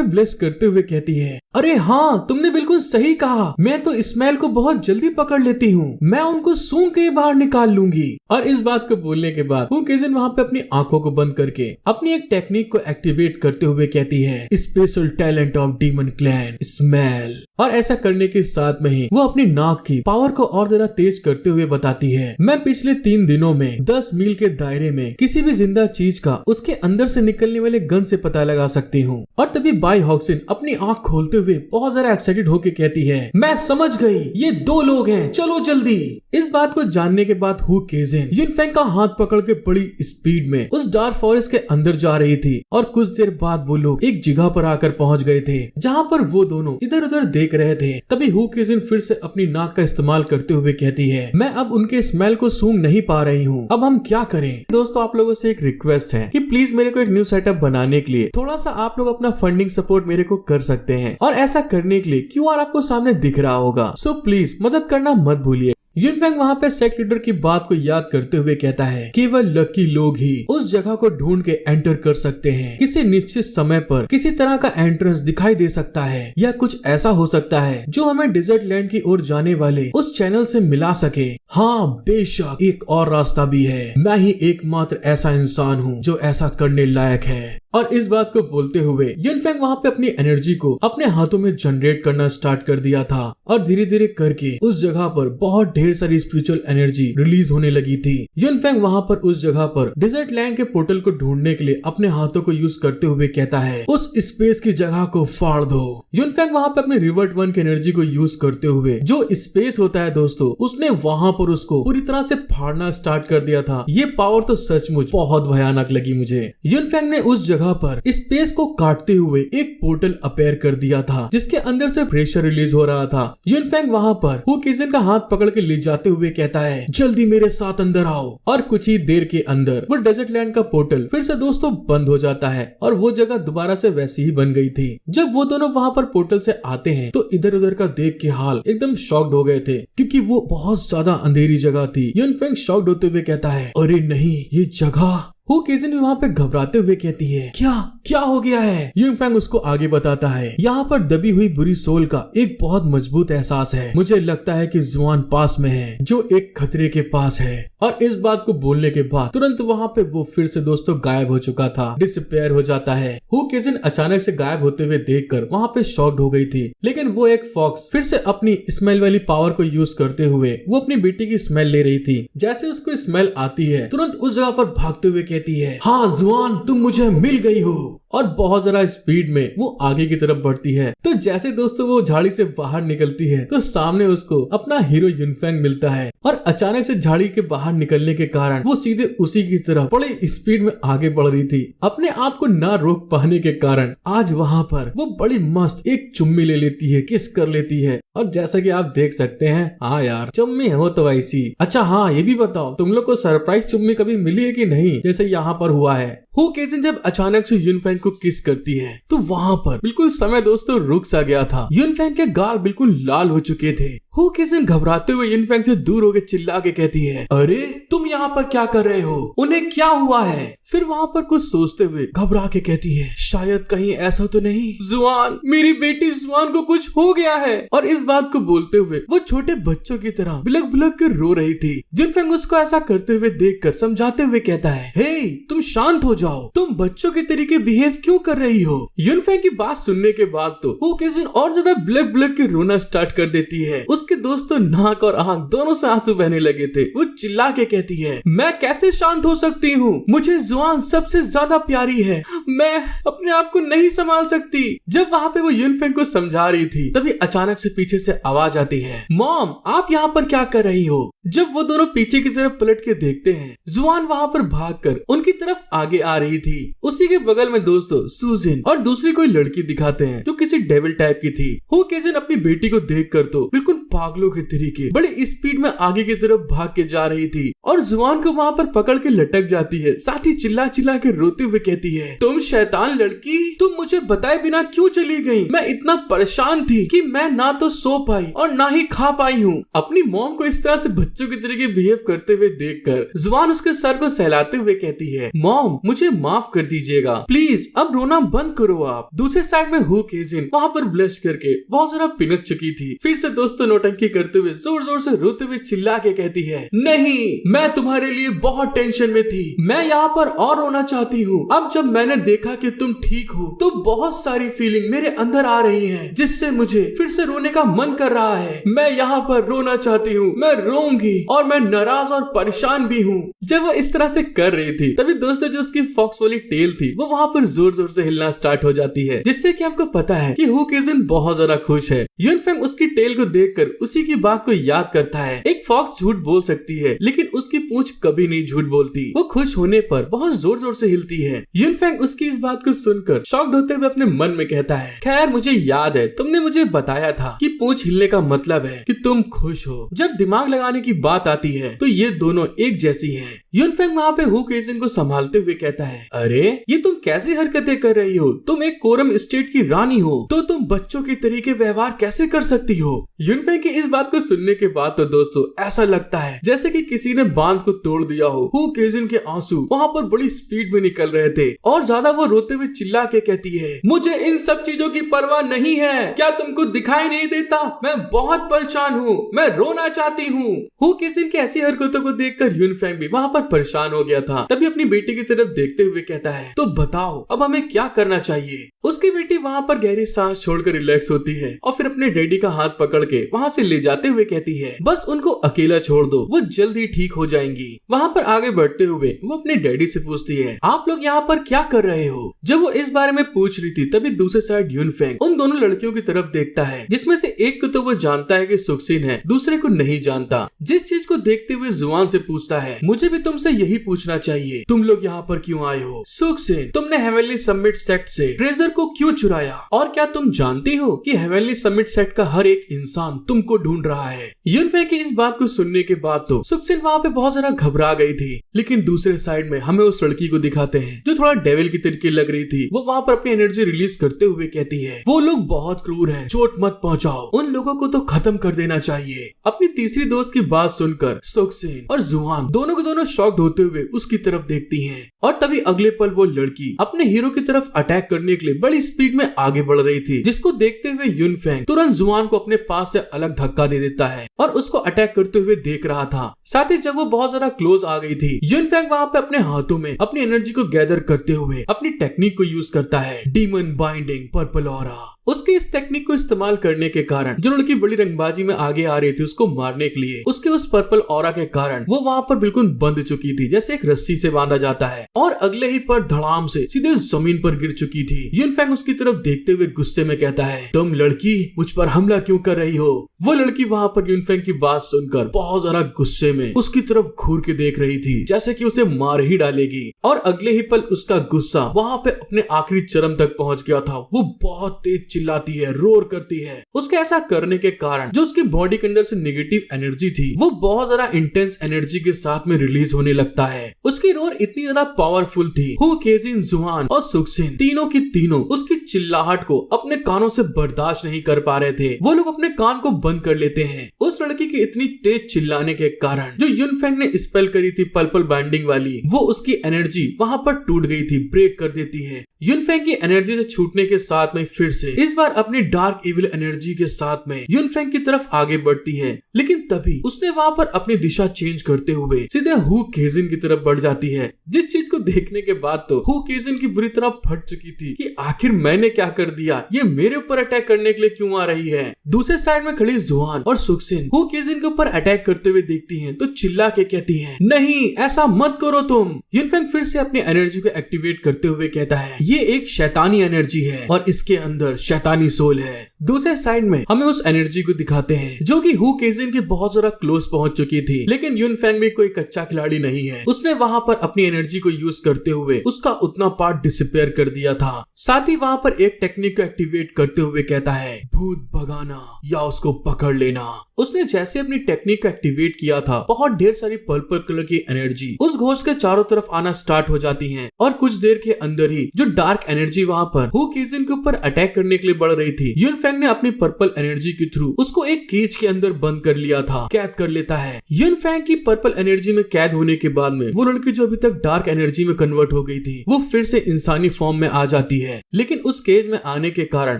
ब्लेस करते हुए कहती है, अरे हाँ तुमने बिल्कुल सही कहा, मैं तो स्मेल को बहुत जल्दी पकड़ लेती हूँ, मैं उनको सूंघ के बाहर निकाल लूंगी। और इस बात को बोलने के बाद हु केजिन वहाँ पे अपनी आंखों को बंद करके अपनी एक टेक्निक को एक्टिवेट करते हुए कहती है, special talent of demon clan smell. और ऐसा करने के साथ में ही वो अपनी नाक की पावर को और ज्यादा तेज करते हुए बताती है, मैं पिछले 3 दिनों में 10 मील के दायरे में किसी भी जिंदा चीज का उसके अंदर से निकलने वाले गन से पता लगा सकती हूँ। और तभी बाई हॉक्सिन अपनी आंख खोलते हुए बहुत ज्यादा एक्साइटेड होके कहती है, मैं समझ गई, ये 2 लोग हैं, चलो जल्दी। इस बात को जानने के बाद हु केजिन यूनफेंग का हाथ पकड़ के बड़ी स्पीड में उस डार्क फॉरेस्ट के अंदर जा रही थी। और कुछ देर बाद वो लोग एक जगह पर आकर पहुंच गए थे जहाँ पर वो दोनों इधर उधर देख रहे थे। तभी हु केजिन फिर से अपनी नाक का इस्तेमाल करते हुए कहती है, मैं अब उनके स्मेल को सूंघ नहीं पा रही हूँ, अब हम क्या करें? दोस्तों आप लोगों से एक रिक्वेस्ट है कि प्लीज मेरे को एक न्यू सेटअप बनाने के लिए थोड़ा सा आप लोग अपना फंडिंग सपोर्ट मेरे को कर सकते हैं। और ऐसा करने के लिए QR आपको सामने दिख रहा होगा, सो प्लीज मदद करना मत भूलिए। यूनफेंग वहाँ पे सेक्ट लीडर की बात को याद करते हुए कहता है, केवल लकी लोग ही उस जगह को ढूंढ के एंटर कर सकते हैं। किसी निश्चित समय पर किसी तरह का एंट्रेंस दिखाई दे सकता है या कुछ ऐसा हो सकता है जो हमें डेजर्ट लैंड की ओर जाने वाले उस चैनल से मिला सके। हाँ बेशक एक और रास्ता भी है, मैं ही एकमात्र ऐसा इंसान हूँ जो ऐसा करने लायक है। और इस बात को बोलते हुए यूनफेंग वहाँ पे अपनी एनर्जी को अपने हाथों में जनरेट करना स्टार्ट कर दिया था और धीरे धीरे करके उस जगह पर बहुत ढेर सारी स्पिरिचुअल एनर्जी रिलीज होने लगी थी। यूनफेंग वहाँ पर उस जगह पर डेजर्ट लैंड के पोर्टल को ढूंढने के लिए अपने हाथों को यूज करते हुए कहता है, उस स्पेस की जगह को फाड़ दो। यूनफेंग वहाँ पे अपने रिवर्ट 1 की एनर्जी को यूज करते हुए जो स्पेस होता है दोस्तों, उसने वहाँ पर उसको पूरी तरह से फाड़ना स्टार्ट कर दिया था। ये पावर तो सचमुच बहुत भयानक लगी मुझे। यूनफेंग ने उस जगह पर स्पेस को काटते हुए एक पोर्टल अपेयर कर दिया था जिसके अंदर से प्रेशर रिलीज हो रहा था। यूनफेंग वहाँ पर हु केजिन का हाथ पकड़ के ले जाते हुए कहता है, जल्दी मेरे साथ अंदर आओ। और कुछ ही देर के अंदर वो डेजर्ट लैंड का पोर्टल फिर से दोस्तों बंद हो जाता है और वो जगह दोबारा से वैसी ही बन गई थी। जब वो दोनों वहाँ पर पोर्टल से आते हैं तो इधर उधर का देख के हाल एकदम शॉक्ड हो गए थे क्योंकि वो बहुत ज्यादा अंधेरी जगह थी। यूनफेंग शॉक्ड होते हुए कहता है, अरे नहीं ये जगह। हु केजिन वहाँ पे घबराते हुए कहती है, क्या हो गया है? यूनफेंग उसको आगे बताता है, यहाँ पर दबी हुई बुरी सोल का एक बहुत मजबूत एहसास है। मुझे लगता है कि जुआन पास में है जो एक खतरे के पास है। और इस बात को बोलने के बाद तुरंत वहाँ पे वो फिर से दोस्तों गायब हो चुका था, डिसअपियर हो जाता है। हु केजिन अचानक से गायब होते हुए देखकर वहाँ पे शॉक्ड हो गई थी, लेकिन वो एक फॉक्स फिर से अपनी स्मेल वाली पावर को यूज करते हुए वो अपनी बेटी की स्मेल ले रही थी। जैसे उसको स्मेल आती है तुरंत उस जगह पर भागते हुए कहती है, हाँ जुआन तुम मुझे मिल गई हो। और बहुत जरा स्पीड में वो आगे की तरफ बढ़ती है। तो जैसे दोस्तों वो झाड़ी से बाहर निकलती है तो सामने उसको अपना हीरो यूनफेंग मिलता है और अचानक से झाड़ी के बाहर निकलने के कारण वो सीधे उसी की तरफ बड़ी स्पीड में आगे बढ़ रही थी। अपने आप को ना रोक पाने के कारण आज वहाँ पर वो बड़ी मस्त एक चुम्मी ले लेती है, किस कर लेती है। और जैसा कि आप देख सकते हैं, हाँ यार चुम्मी हो तो वैसी। अच्छा हाँ ये भी बताओ तुम लोग को सरप्राइज चुम्मी कभी मिली है कि नहीं, जैसे यहाँ पर हुआ है। हु केजिन जब अचानक से यूनफेंग को किस करती है तो वहाँ पर बिल्कुल समय दोस्तों रुक सा गया था। यूनफेंग के गाल बिल्कुल लाल हो चुके थे। हु केजिन घबराते हुए यूनफेंग से दूर होकर चिल्ला के कहती है, अरे तुम यहाँ पर क्या कर रहे हो? उन्हें क्या हुआ है? फिर वहाँ पर कुछ सोचते हुए घबरा के कहती है, शायद कहीं ऐसा तो नहीं, जुआन, मेरी बेटी जुआन को कुछ हो गया है। और इस बात को बोलते हुए वो छोटे बच्चों की तरह बिलक बिलक कर रो रही थी। युनफेंग उसको ऐसा करते हुए देखकर समझाते हुए कहता है, हे, तुम शांत हो जाओ, तुम बच्चों के तरीके बिहेव क्यों कर रही हो? युनफेंग की बात सुनने के बाद तो वो किसी और ज्यादा बिलक बिलक के रोना स्टार्ट कर देती है। उसके दोस्त तो नाक और आंख दोनों से आंसू बहने लगे थे। वो चिल्ला के कहती है, मैं कैसे शांत हो सकती हूँ? मुझे जुआन सबसे ज्यादा प्यारी है, मैं अपने आप को नहीं संभाल सकती। जब वहाँ पे वो युनफेंग को समझा रही थी तभी अचानक से पीछे से आवाज आती है, मॉम, आप यहाँ पर क्या कर रही हो? जब वो दोनों पीछे की तरफ पलट के देखते हैं, जुआन वहाँ पर भागकर उनकी तरफ आगे आ रही थी। उसी के बगल में दोस्तों सुजिन और दूसरी कोई लड़की दिखाते हैं जो किसी डेविल टाइप की थी। हो केजिन अपनी बेटी को देखकर तो बिल्कुल पागलों के तरीके बड़ी स्पीड में आगे की तरफ भाग के जा रही थी और जुआन को वहाँ पर पकड़ के लटक जाती है। साथ ही चिल्ला चिल्ला के रोते हुए कहती है, तुम शैतान लड़की, तुम मुझे बताए बिना क्यों चली गई? मैं इतना परेशान थी कि मैं ना तो सो पाई और ना ही खा पाई हूँ। अपनी मॉम को इस तरह से बच्चों की तरीके बिहेव करते हुए देखकर जुआन उसके सर को सहलाते हुए कहती है, मॉम, मुझे माफ कर दीजिएगा, प्लीज अब रोना बंद करो आप। दूसरे साइड में हो केजिन वहाँ पर ब्लश करके बहुत ज्यादा पिनक चुकी थी। फिर से दोस्तों नौटंकी करते हुए जोर जोर से रोते हुए चिल्ला के कहती है, नहीं, मैं तुम्हारे लिए बहुत टेंशन में थी, मैं यहाँ पर और रोना चाहती हूँ। अब जब मैंने देखा कि तुम ठीक हो तो बहुत सारी फीलिंग मेरे अंदर आ रही है जिससे मुझे फिर से रोने का मन कर रहा है। मैं यहाँ पर रोना चाहती हूँ, मैं रोऊंगी और मैं नाराज और परेशान भी हूँ। जब वो इस तरह से कर रही थी तभी दोस्तों जो उसकी फॉक्स वाली टेल थी वो वहाँ पर जोर जोर से हिलना स्टार्ट हो जाती है, जिससे कि आपको पता है कि हो केजिन बहुत ज्यादा खुश है। युनफेंग उसकी टेल को देखकर उसी की बात को याद करता है। एक फॉक्स झूठ बोल सकती है लेकिन उसकी पूंछ कभी नहीं झूठ बोलती। वो खुश होने पर बहुत जोर जोर से हिलती है। युनफेंग उसकी इस बात को सुनकर शॉक्ड होते हुए अपने मन में कहता है, खैर मुझे याद है तुमने मुझे बताया था कि पूंछ हिलने का मतलब है कि तुम खुश हो। जब दिमाग लगाने की बात आती है तो ये दोनों एक जैसी हैं। युनफेंग वहाँ पे हु केजिन को संभालते हुए कहता है, अरे ये तुम कैसी हरकतें कर रही हो? तुम एक कोरम स्टेट की रानी हो तो तुम बच्चों के तरीके व्यवहार कैसे कर सकती हो? युनफेंग की इस बात को सुनने के बाद तो दोस्तों ऐसा लगता है जैसे कि किसी ने बांध को तोड़ दिया हो। हु केजिन के आंसू वहाँ पर बड़ी स्पीड में निकल रहे थे और ज्यादा वो रोते हुए चिल्ला के कहती है, मुझे इन सब चीजों की परवाह नहीं है, क्या तुमको दिखाई नहीं देता? मैं बहुत परेशान हूँ, मैं रोना चाहती हूँ। हु केजिन की ऐसी हरकतों को देखकर युनफेंग भी वहाँ पर परेशान हो गया था। तभी अपनी बेटी की तरफ देखते हुए कहता है, तो बताओ अब हमें क्या करना चाहिए? उसकी बेटी वहाँ पर गहरी सांस छोड़कर रिलैक्स होती है और फिर अपने डैडी का हाथ पकड़ के वहाँ से ले जाते हुए कहती है, बस उनको अकेला छोड़ दो, वो जल्द ही ठीक हो जाएंगी। वहाँ पर आगे बढ़ते हुए वो अपने डैडी से पूछती है, आप लोग यहाँ पर क्या कर रहे हो? जब वो इस बारे में पूछ रही थी तभी दूसरे साइड युनफेंग उन दोनों लड़कियों की तरफ देखता है, जिसमें से एक को तो वो जानता है कि सुक्सिन है, दूसरे को नहीं जानता। जिस चीज को देखते हुए जुआन से पूछता है, मुझे भी तुमसे यही पूछना चाहिए, तुम लोग यहाँ पर क्यों आए हो? सुक्सिन, तुमने हेवनली समिट सेक्ट से ट्रेजर को क्यों चुराया? और क्या तुम जानती हो कि हेवनली समिट सेक्ट का हर एक इंसान तुमको ढूंढ रहा है? युनफेंग की इस बात को सुनने के बाद तो सुक्सिन वहाँ पे बहुत ज्यादा घबरा गई थी। लेकिन दूसरे साइड में हमें उस लड़की को दिखाते हैं जो थोड़ा डेविल की तरीके लग रही थी। वो वहाँ पर अपनी एनर्जी रिलीज करते हुए कहती है, वो लोग बहुत क्रूर हैं, चोट मत पहुँचाओ, उन लोगों को तो खत्म कर देना चाहिए। अपनी तीसरी दोस्त की बात सुनकर सुक्सिन और जुआन दोनों के दोनों शॉक्ड होते हुए उसकी तरफ देखती हैं और तभी अगले पल वो लड़की अपने हीरो की तरफ अटैक करने के लिए बड़ी स्पीड में आगे बढ़ रही थी, जिसको देखते हुए युनफेंग तुरंत जुआन को अपने पास से अलग धक्का दे देता है और उसको अटैक करते हुए देख रहा था। साथ ही जब वो बहुत ज्यादा क्लोज आ गई थी, युनफेंग वहाँ पे अपने हाथों में अपनी एनर्जी को गैदर करते हुए अपनी टेक्निक को यूज करता है, डीमन बाइंडिंग पर्पल ऑरा। उसके इस टेक्निक को इस्तेमाल करने के कारण जो लड़की बड़ी रंगबाजी में आगे आ रही थी उसको मारने के लिए, उसके उस पर्पल ऑरा के कारण वो वहाँ पर बिल्कुल बंध चुकी थी, जैसे एक रस्सी से बांधा जाता है, और अगले ही पर धड़ाम से सीधे जमीन पर गिर चुकी थी। युनफेंग उसकी तरफ देखते हुए गुस्से में कहता है, तुम लड़की मुझ पर हमला क्यों कर रही हो? वो लड़की वहाँ पर युनफेंग की बात सुनकर बहुत ज्यादा गुस्से में उसकी तरफ घूर के देख रही थी, जैसे कि उसे मार ही डालेगी। और अगले ही पल उसका गुस्सा वहाँ पे अपने आखिरी चरम तक पहुँच गया था। वो बहुत तेज चिल्लाती है, रोर करती है। उसके ऐसा करने के कारण जो उसकी बॉडी के अंदर से नेगेटिव एनर्जी थी वो बहुत ज्यादा इंटेंस एनर्जी के साथ में रिलीज होने लगता है। उसकी रोर इतनी ज्यादा पावरफुल थी, हु केजिन, जुआन और सुक्सिन तीनों की तीनों उसकी चिल्लाहट को अपने कानों से बर्दाश्त नहीं कर पा रहे थे। वो लोग अपने कान को बंद कर लेते हैं। उस लड़की की इतनी तेज चिल्लाने के कारण जो युनफेंग ने स्पेल करी थी पर्पल बाइंडिंग वाली, वो उसकी एनर्जी वहां पर टूट गई थी, ब्रेक कर देती है। युनफेंग की एनर्जी से छूटने के साथ में फिर से इस बार अपनी डार्क इविल एनर्जी के साथ में युनफेंग की तरफ आगे बढ़ती है, लेकिन तभी उसने वहां पर अपनी दिशा चेंज करते हुए सीधे हु केजिन की तरफ बढ़ जाती है। जिस चीज को देखने के बाद तो हु केजिन की बुरी तरह फट चुकी थी कि आखिर मैंने क्या कर दिया, ये मेरे ऊपर अटैक करने के लिए क्यों आ रही है। दूसरे साइड में खड़ी जुआन और सुक्सिन हु केजिन के ऊपर अटैक करते हुए देखती हैं तो चिल्ला के कहती हैं, नहीं ऐसा मत करो तुम। युनफेंग फिर से अपनी एनर्जी को एक्टिवेट करते हुए कहता है, ये एक शैतानी एनर्जी है और इसके अंदर शैतानी सोल है। दूसरे साइड में हमें उस एनर्जी को दिखाते हैं जो कि हु केजिन के बहुत ज्यादा क्लोज पहुंच चुकी थी, लेकिन युनफेंग भी कोई कच्चा खिलाड़ी नहीं है। उसने वहां पर अपनी एनर्जी को यूज करते हुए उसका उतना पार्ट डिसअपियर कर दिया था। साथ ही वहां पर एक टेक्निक को एक्टिवेट करते हुए कहता है, भूत भगाना या उसको पकड़ लेना। उसने जैसे अपनी टेक्निक को एक्टिवेट किया था, बहुत ढेर सारी पर्पल कलर की एनर्जी उस घोष के चारों तरफ आना स्टार्ट हो जाती है और कुछ देर के अंदर ही जो डार्क एनर्जी वहां पर हु केजिन के ऊपर अटैक करने के लिए बढ़ रही थी, युनफेंग ने अपनी पर्पल एनर्जी के थ्रू उसको एक केज के अंदर बंद कर लिया था, कैद कर लेता है। युनफेंग की पर्पल एनर्जी में कैद होने के बाद में वो लड़की जो अभी तक डार्क एनर्जी में कन्वर्ट हो गई थी, वो फिर से इंसानी फॉर्म में आ जाती है, लेकिन उस केज में आने के कारण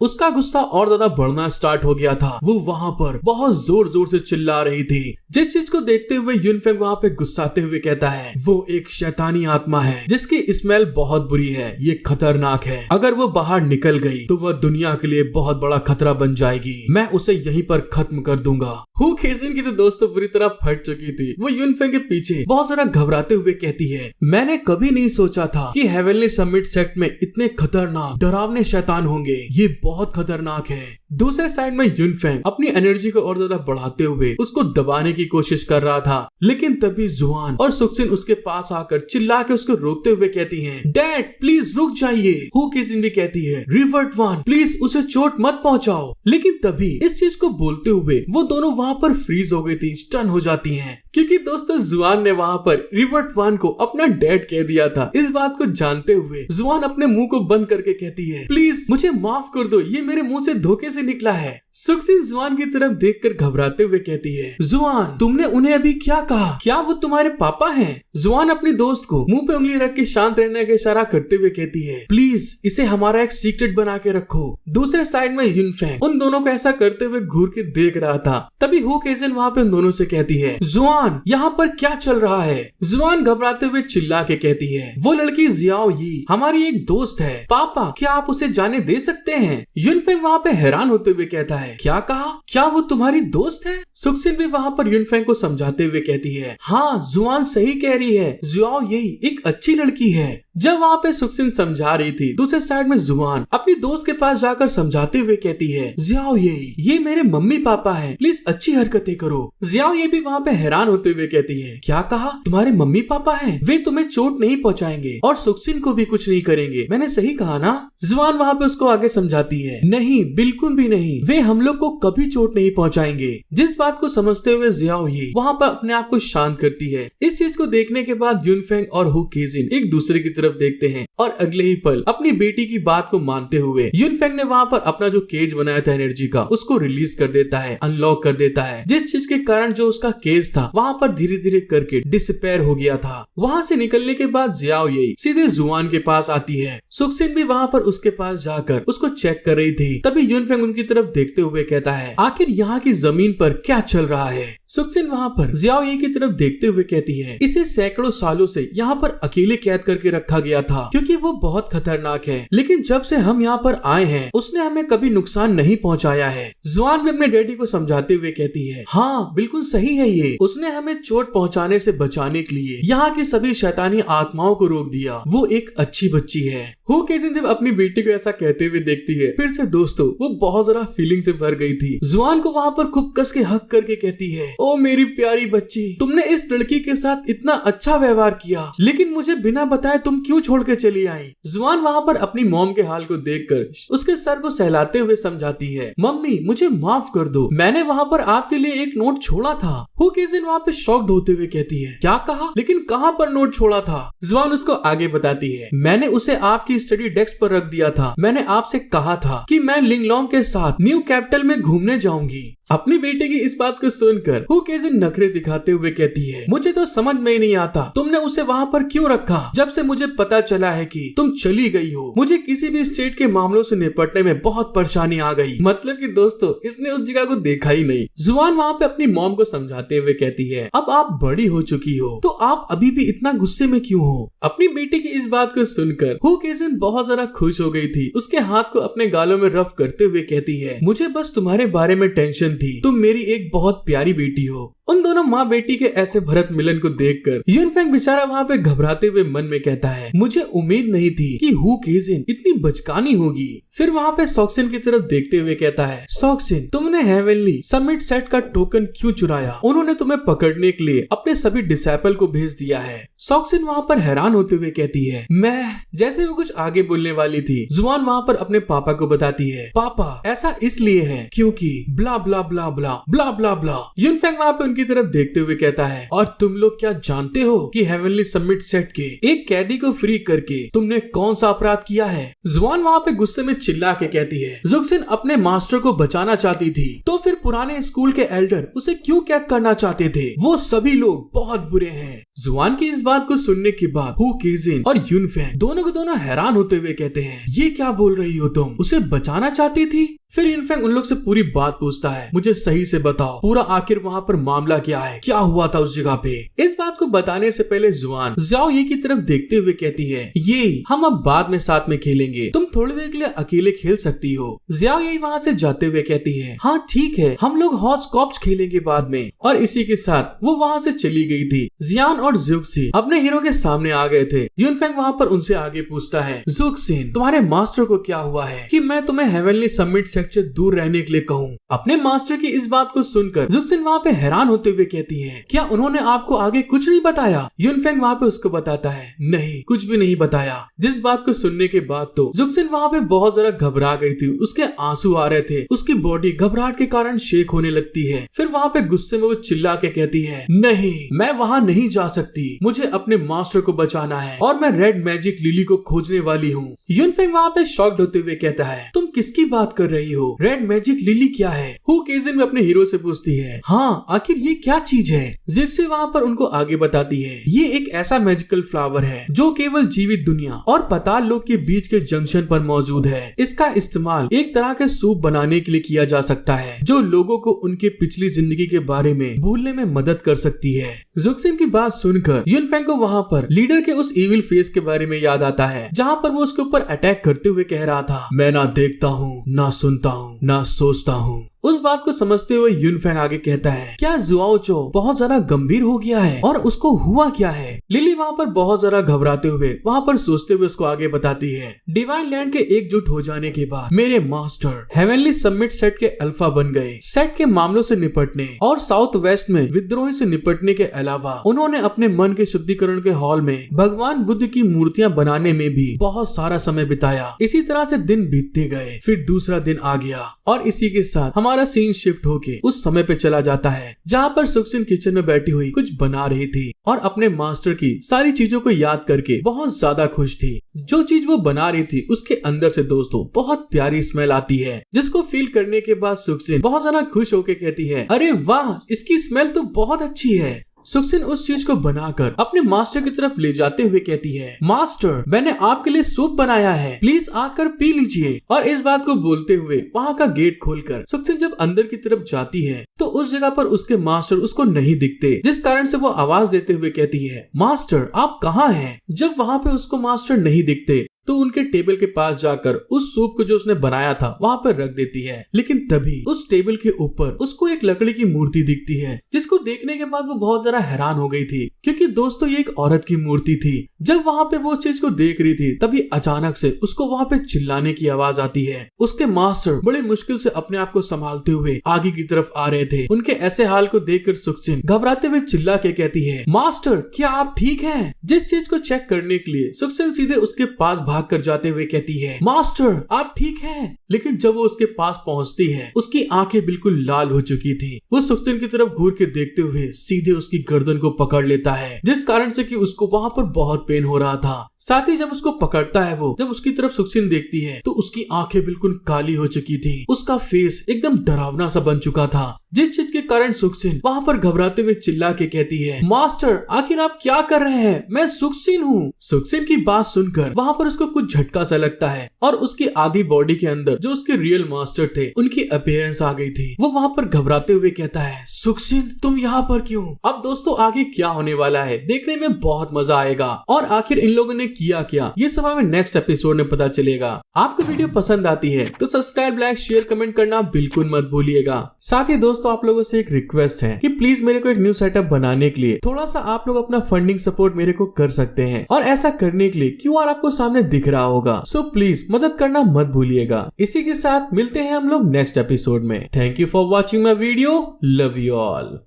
उसका गुस्सा और ज्यादा बढ़ना स्टार्ट हो गया था। वो वहां पर बहुत जोर जोर से चिल्ला रही थी, जिस चीज को देखते हुए युनफेंग वहां पे गुस्साते हुए कहता है, वो एक शैतानी आत्मा है जिसकी स्मेल बहुत बुरी है, ये खतरनाक है, अगर वो बाहर निकल गई तो वह दुनिया के लिए बहुत बड़ा खतरा बन जाएगी, मैं उसे यहीं पर खत्म कर दूंगा। हु केजिन की तो दोस्तों बुरी तरह फट चुकी थी। वो युनफेंग के पीछे बहुत ज्यादा घबराते हुए कहती है, मैंने कभी नहीं सोचा था कि हेवनली समिट सेक्ट में इतने खतरनाक डरावने शैतान होंगे, ये बहुत खतरनाक है। दूसरे साइड में युनफेंग अपनी एनर्जी को और ज्यादा बढ़ाते हुए उसको दबाने की कोशिश कर रहा था, लेकिन तभी जुआन और सुक्सिन उसके पास आकर चिल्ला के उसको रोकते हुए कहती हैं, डैड प्लीज रुक जाइए। हु केजिन भी कहती है, रिवर्ट वन प्लीज उसे चोट मत पहुंचाओ, लेकिन तभी इस चीज को बोलते हुए वो दोनों वहां पर फ्रीज हो गई थी, स्टन हो जाती हैं, क्योंकि दोस्तों जुआन ने वहां पर रिवर्ट वन को अपना डैड कह दिया था। इस बात को जानते हुए जुआन अपने मुंह को बंद करके कहती है, प्लीज मुझे माफ कर दो, ये मेरे मुंह से धोखे से निकला है। सुक्सिन जुआन की तरफ देखकर घबराते हुए कहती है, जुआन तुमने उन्हें अभी क्या कहा, क्या वो तुम्हारे पापा हैं? जुआन अपनी दोस्त को मुंह पे उंगली रख के शांत रहने का इशारा करते हुए कहती है, प्लीज इसे हमारा एक सीक्रेट बना के रखो। दूसरे साइड में युनफेंग उन दोनों को ऐसा करते हुए घूर के देख रहा था। तभी हु केजिन वहाँ पे उन दोनों से कहती है, जुआन यहाँ पर क्या चल रहा है? जुआन घबराते हुए चिल्ला के कहती है, वो लड़की जियाओ यी हमारी एक दोस्त है, पापा क्या आप उसे जाने दे सकते हैं? युनफेंग वहाँ पे हैरान होते हुए कहता है, क्या कहा, क्या वो तुम्हारी दोस्त है? सुक्सिन भी वहाँ पर युनफेंग को समझाते हुए कहती है, हाँ जुआन सही कह रही है, जियाओ यही एक अच्छी लड़की है। जब वहाँ पे सुक्सिन समझा रही थी, दूसरे साइड में जुआन अपनी दोस्त के पास जाकर समझाते हुए कहती है, जियाओ ये मेरे मम्मी पापा हैं, प्लीज अच्छी हरकतें करो। जियाओ ये भी वहाँ पे हैरान होते हुए कहती है, क्या कहा, तुम्हारे मम्मी पापा हैं, वे तुम्हें चोट नहीं पहुँचाएंगे और सुक्सिन को भी कुछ नहीं करेंगे, मैंने सही कहा ना? जुआन वहाँ पे उसको आगे समझाती है, नहीं बिल्कुल भी नहीं, वे हम लोग को कभी चोट नहीं पहुँचाएंगे। जिस बात को समझते हुए जियाओ ये वहाँ पर अपने आप को शांत करती है। इस चीज को देखने के बाद युनफेंग और हु केजिन एक दूसरे की तरफ देखते हैं और अगले ही पल अपनी बेटी की बात को मानते हुए युनफेंग ने वहाँ पर अपना जो केज बनाया था एनर्जी का, उसको रिलीज कर देता है, अनलॉक कर देता है, जिस चीज के कारण जो उसका केज था वहाँ पर धीरे धीरे करके डिसअपियर हो गया था। वहाँ से निकलने के बाद जियाओ ये सीधे जुआन के पास आती है। सुक्सिन भी वहाँ पर उसके पास जाकर उसको चेक कर रही थी। तभी युनफेंग उनकी तरफ देखते हुए कहता है, आखिर यहाँ की जमीन पर क्या चल रहा है? सुक्सिन वहाँ पर जियाओ ये की तरफ देखते हुए कहती है, इसे सैकड़ों सालों से यहाँ पर अकेले कैद करके रखा गया था क्योंकि वो बहुत खतरनाक है, लेकिन जब से हम यहाँ पर आए हैं उसने हमें कभी नुकसान नहीं पहुँचाया है। जुआन भी अपने डैडी को समझाते हुए कहती है, हाँ बिल्कुल सही है, ये उसने हमें चोट पहुँचाने से बचाने के लिए यहाँ की सभी शैतानी आत्माओं को रोक दिया, वो एक अच्छी बच्ची है। हु केजिन जब अपनी बेटी को ऐसा कहते हुए देखती है, फिर से दोस्तों वो बहुत ज्यादा फीलिंग से भर गई थी। जुआन को वहाँ पर खूब कस के हक करके कहती है, ओ मेरी प्यारी बच्ची, तुमने इस लड़की के साथ इतना अच्छा व्यवहार किया, लेकिन मुझे बिना बताए तुम क्यों छोड़ के चली आई? जुआन वहाँ पर अपनी मॉम के हाल को देखकर उसके सर को सहलाते हुए समझाती है, मम्मी मुझे माफ कर दो, मैंने वहाँ पर आपके लिए एक नोट छोड़ा था। हु केजिन वहाँ पे शॉक्ड होते हुए कहती है, क्या कहा, लेकिन कहाँ पर नोट छोड़ा था? जुआन उसको आगे बताती है, मैंने उसे आपकी स्टडी डेस्क पर रख दिया था, मैंने आपसे कहा था कि मैं लिंगलोंग के साथ न्यू कैपिटल में घूमने जाऊंगी। अपनी बेटे की इस बात को सुनकर हु केजिन नखरे दिखाते हुए कहती है, मुझे तो समझ में ही नहीं आता तुमने उसे वहाँ पर क्यों रखा। जब से मुझे पता चला है कि तुम चली गई हो, मुझे किसी भी स्टेट के मामलों से निपटने में बहुत परेशानी आ गई। मतलब कि दोस्तों इसने उस जगह को देखा ही नहीं। जुआन वहाँ पे अपनी मॉम को समझाते हुए कहती है, अब आप बड़ी हो चुकी हो तो आप अभी भी इतना गुस्से में क्यों हो। अपनी बेटी की इस बात को सुनकर हु केजिन बहुत ज्यादा खुश हो गई थी। उसके हाथ को अपने गालों में रफ करते हुए कहती है, मुझे बस तुम्हारे बारे में टेंशन थी, तुम मेरी एक बहुत प्यारी बेटी हो। उन दोनों माँ बेटी के ऐसे भरत मिलन को देखकर यूनफेंग बेचारा वहाँ पे घबराते हुए मन में कहता है, मुझे उम्मीद नहीं थी कि हु केजिन इतनी बचकानी होगी। फिर वहाँ पे सॉक्सिन की तरफ देखते हुए कहता है, सॉक्सिन तुमने हेवनली समिट सेट का टोकन क्यों चुराया। उन्होंने तुम्हें पकड़ने के लिए अपने सभी डिसाइपल को भेज दिया है। सॉक्सिन वहाँ पर हैरान होते हुए कहती है, मैं। जैसे वो कुछ आगे बोलने वाली थी, जुआन वहाँ पर अपने पापा को बताती है, पापा ऐसा इसलिए है क्योंकि ब्ला ब्ला ब्ला ब्ला ब्ला ब्ला ब्ला। यूनफेंग वहाँ पे उनकी तरफ देखते हुए कहता है, और तुम लोग क्या जानते हो कि हेवनली समिट सेट के एक कैदी को फ्री करके तुमने कौन सा अपराध किया है। जुआन वहाँ पे गुस्से में चिल्ला के कहती है, जुक्सिन अपने मास्टर को बचाना चाहती थी तो फिर पुराने स्कूल के एल्डर उसे क्यों कैद करना चाहते थे। वो सभी लोग बहुत बुरे हैं। जुआन की इस बात को सुनने के बाद हु केजिन और यूनफेंग दोनों के दोनों हैरान होते हुए कहते हैं, ये क्या बोल रही हो तुम, उसे बचाना चाहती थी। फिर यूनफेंग उन लोग से पूरी बात पूछता है, मुझे सही से बताओ पूरा आखिर वहाँ पर मामला क्या है, क्या हुआ था उस जगह पे। इस बात को बताने से पहले जुआन ज़ाओ ये की तरफ देखते हुए कहती है, ये हम अब बाद में साथ में खेलेंगे, तुम थोड़ी देर के लिए अकेले खेल सकती हो। ज़ाओ यही वहाँ से जाते हुए कहती है, हाँ ठीक है हम लोग हॉस कॉप्स खेलेंगे बाद में। और इसी के साथ वो वहाँ से चली गई थी। जियान और जुक्सी अपने हीरो के सामने आ गए थे। यूनफेंग वहाँ पर उनसे आगे पूछता है, जुक्सिन तुम्हारे मास्टर को क्या हुआ है कि मैं तुम्हें हेवनली समिट से दूर रहने के लिए कहूँ। अपने मास्टर की इस बात को सुनकर जुक्सिन वहाँ पे हैरान होते हुए कहती है, क्या उन्होंने आपको आगे कुछ नहीं बताया। यूनफेंग वहाँ पे उसको बताता है, नहीं कुछ भी नहीं बताया। जिस बात को सुनने के बाद तो जुक्सिन वहाँ पे बहुत ज्यादा घबरा गई थी, उसके आंसू आ रहे थे, उसकी बॉडी घबराहट के कारण शेक होने लगती है। फिर वहाँ पे गुस्से में वो चिल्ला के कहती है, नहीं मैं वहाँ नहीं जा सकती, मुझे अपने मास्टर को बचाना है और मैं रेड मैजिक लिली को खोजने वाली हूँ। यूनफेंग वहाँ पे शॉक्ड होते हुए कहता है, तुम किसकी बात कर रही हो, रेड मैजिक लिली क्या है। हु केजिन में अपने हीरो से पूछती है, हाँ आखिर ये क्या चीज है। जिक्सी वहाँ पर उनको आगे बताती है, ये एक ऐसा मैजिकल फ्लावर है जो केवल जीवित दुनिया और पाताल लोक के बीच के जंक्शन पर मौजूद है। इसका इस्तेमाल एक तरह के सूप बनाने के लिए किया जा सकता है जो लोगों को उनके पिछली जिंदगी के बारे में भूलने में मदद कर सकती है। जुक्सिन की बात सुनकर यूनफेंग को वहाँ पर लीडर के उस इविल फेस के बारे में याद आता है जहाँ पर वो उसके ऊपर अटैक करते हुए कह रहा था, मैं ना देखता हूँ ना सुनता हूँ ना सोचता हूँ। उस बात को समझते हुए यूनफेंग आगे कहता है, क्या जुआओचो बहुत ज्यादा गंभीर हो गया है और उसको हुआ क्या है। लिली वहाँ पर बहुत ज्यादा घबराते हुए वहाँ पर सोचते हुए उसको आगे बताती है, डिवाइन लैंड के एकजुट हो जाने के बाद मेरे मास्टर हेवनली समिट सेट के अल्फा बन गए। सेट के मामलों से निपटने और साउथ वेस्ट में विद्रोही से निपटने के अलावा उन्होंने अपने मन के शुद्धिकरण के हॉल में भगवान बुद्ध की मूर्तियाँ बनाने में भी बहुत सारा समय बिताया। इसी तरह से दिन बीतते गए, फिर दूसरा दिन आ गया और इसी के साथ हमारा सीन शिफ्ट होके उस समय पे चला जाता है जहाँ पर सुक्सिन किचन में बैठी हुई कुछ बना रही थी और अपने मास्टर की सारी चीजों को याद करके बहुत ज्यादा खुश थी। जो चीज वो बना रही थी उसके अंदर से दोस्तों बहुत प्यारी स्मेल आती है, जिसको फील करने के बाद सुक्सिन बहुत ज्यादा खुश होके कहती है, अरे वाह इसकी स्मेल तो बहुत अच्छी है। सुक्सिन उस चीज को बनाकर अपने मास्टर की तरफ ले जाते हुए कहती है, मास्टर मैंने आपके लिए सूप बनाया है, प्लीज आकर पी लीजिए। और इस बात को बोलते हुए वहाँ का गेट खोलकर सुक्सिन जब अंदर की तरफ जाती है तो उस जगह पर उसके मास्टर उसको नहीं दिखते, जिस कारण से वो आवाज देते हुए कहती है, मास्टर आप कहाँ हैं। जब वहाँ पे उसको मास्टर नहीं दिखते तो उनके टेबल के पास जाकर उस सूप को जो उसने बनाया था वहाँ पर रख देती है। लेकिन तभी उस टेबल के ऊपर उसको एक लकड़ी की मूर्ति दिखती है, जिसको देखने के बाद वो बहुत ज्यादा हैरान हो गई थी क्योंकि दोस्तों ये एक औरत की मूर्ति थी। जब वहाँ पे वो चीज को देख रही थी तभी अचानक से उसको वहाँ पे चिल्लाने की आवाज आती है। उसके मास्टर बड़े मुश्किल से अपने आप को संभालते हुए आगे की तरफ आ रहे थे। उनके ऐसे हाल को देखकर सुक्सिन घबराते हुए चिल्ला के कहती है, मास्टर क्या आप ठीक हैं। जिस चीज को चेक करने के लिए सुक्सिन सीधे उसके पास भाग भागकर जाते हुए कहती है, मास्टर आप ठीक हैं? लेकिन जब वो उसके पास पहुंचती है, उसकी आंखें बिल्कुल लाल हो चुकी थी। वो सुखसिन की तरफ घूर के देखते हुए सीधे उसकी गर्दन को पकड़ लेता है, जिस कारण से कि उसको वहां पर बहुत पेन हो रहा था। साथ ही जब उसको पकड़ता है, वो जब उसकी तरफ सुखसिन देखती है तो उसकी आंखें बिल्कुल काली हो चुकी थी। उसका फेस एकदम डरावना सा बन चुका था, जिस चीज के कारण सुखसिन वहां पर घबराते हुए चिल्ला के कहती है, मास्टर आखिर आप क्या कर रहे हैं? मैं सुखसिन हूँ। सुखसिन की बात सुनकर वहां पर उसको कुछ झटका सा लगता है और उसकी आधी बॉडी के अंदर जो उसके रियल मास्टर थे उनकी अपीयरेंस आ गई थी। वो वहां पर घबराते हुए कहता है, सुखसिन तुम यहाँ पर क्यों? अब दोस्तों आगे क्या होने वाला है देखने में बहुत मजा आएगा और आखिर इन लोगों ने किया क्या ये सब हमें नेक्स्ट एपिसोड में पता चलेगा। आपको वीडियो पसंद आती है तो सब्सक्राइब, लाइक, शेयर, कमेंट करना बिल्कुल मत भूलिएगा। साथ ही दोस्तों आप लोगों से एक रिक्वेस्ट है कि प्लीज मेरे को एक न्यू सेटअप बनाने के लिए थोड़ा सा आप लोग अपना फंडिंग सपोर्ट मेरे को कर सकते हैं और ऐसा करने के लिए QR आपको सामने दिख रहा होगा। सो प्लीज मदद करना मत भूलिएगा। इसी के साथ मिलते हैं हम लोग नेक्स्ट एपिसोड में। Thank you for watching my video. Love you all.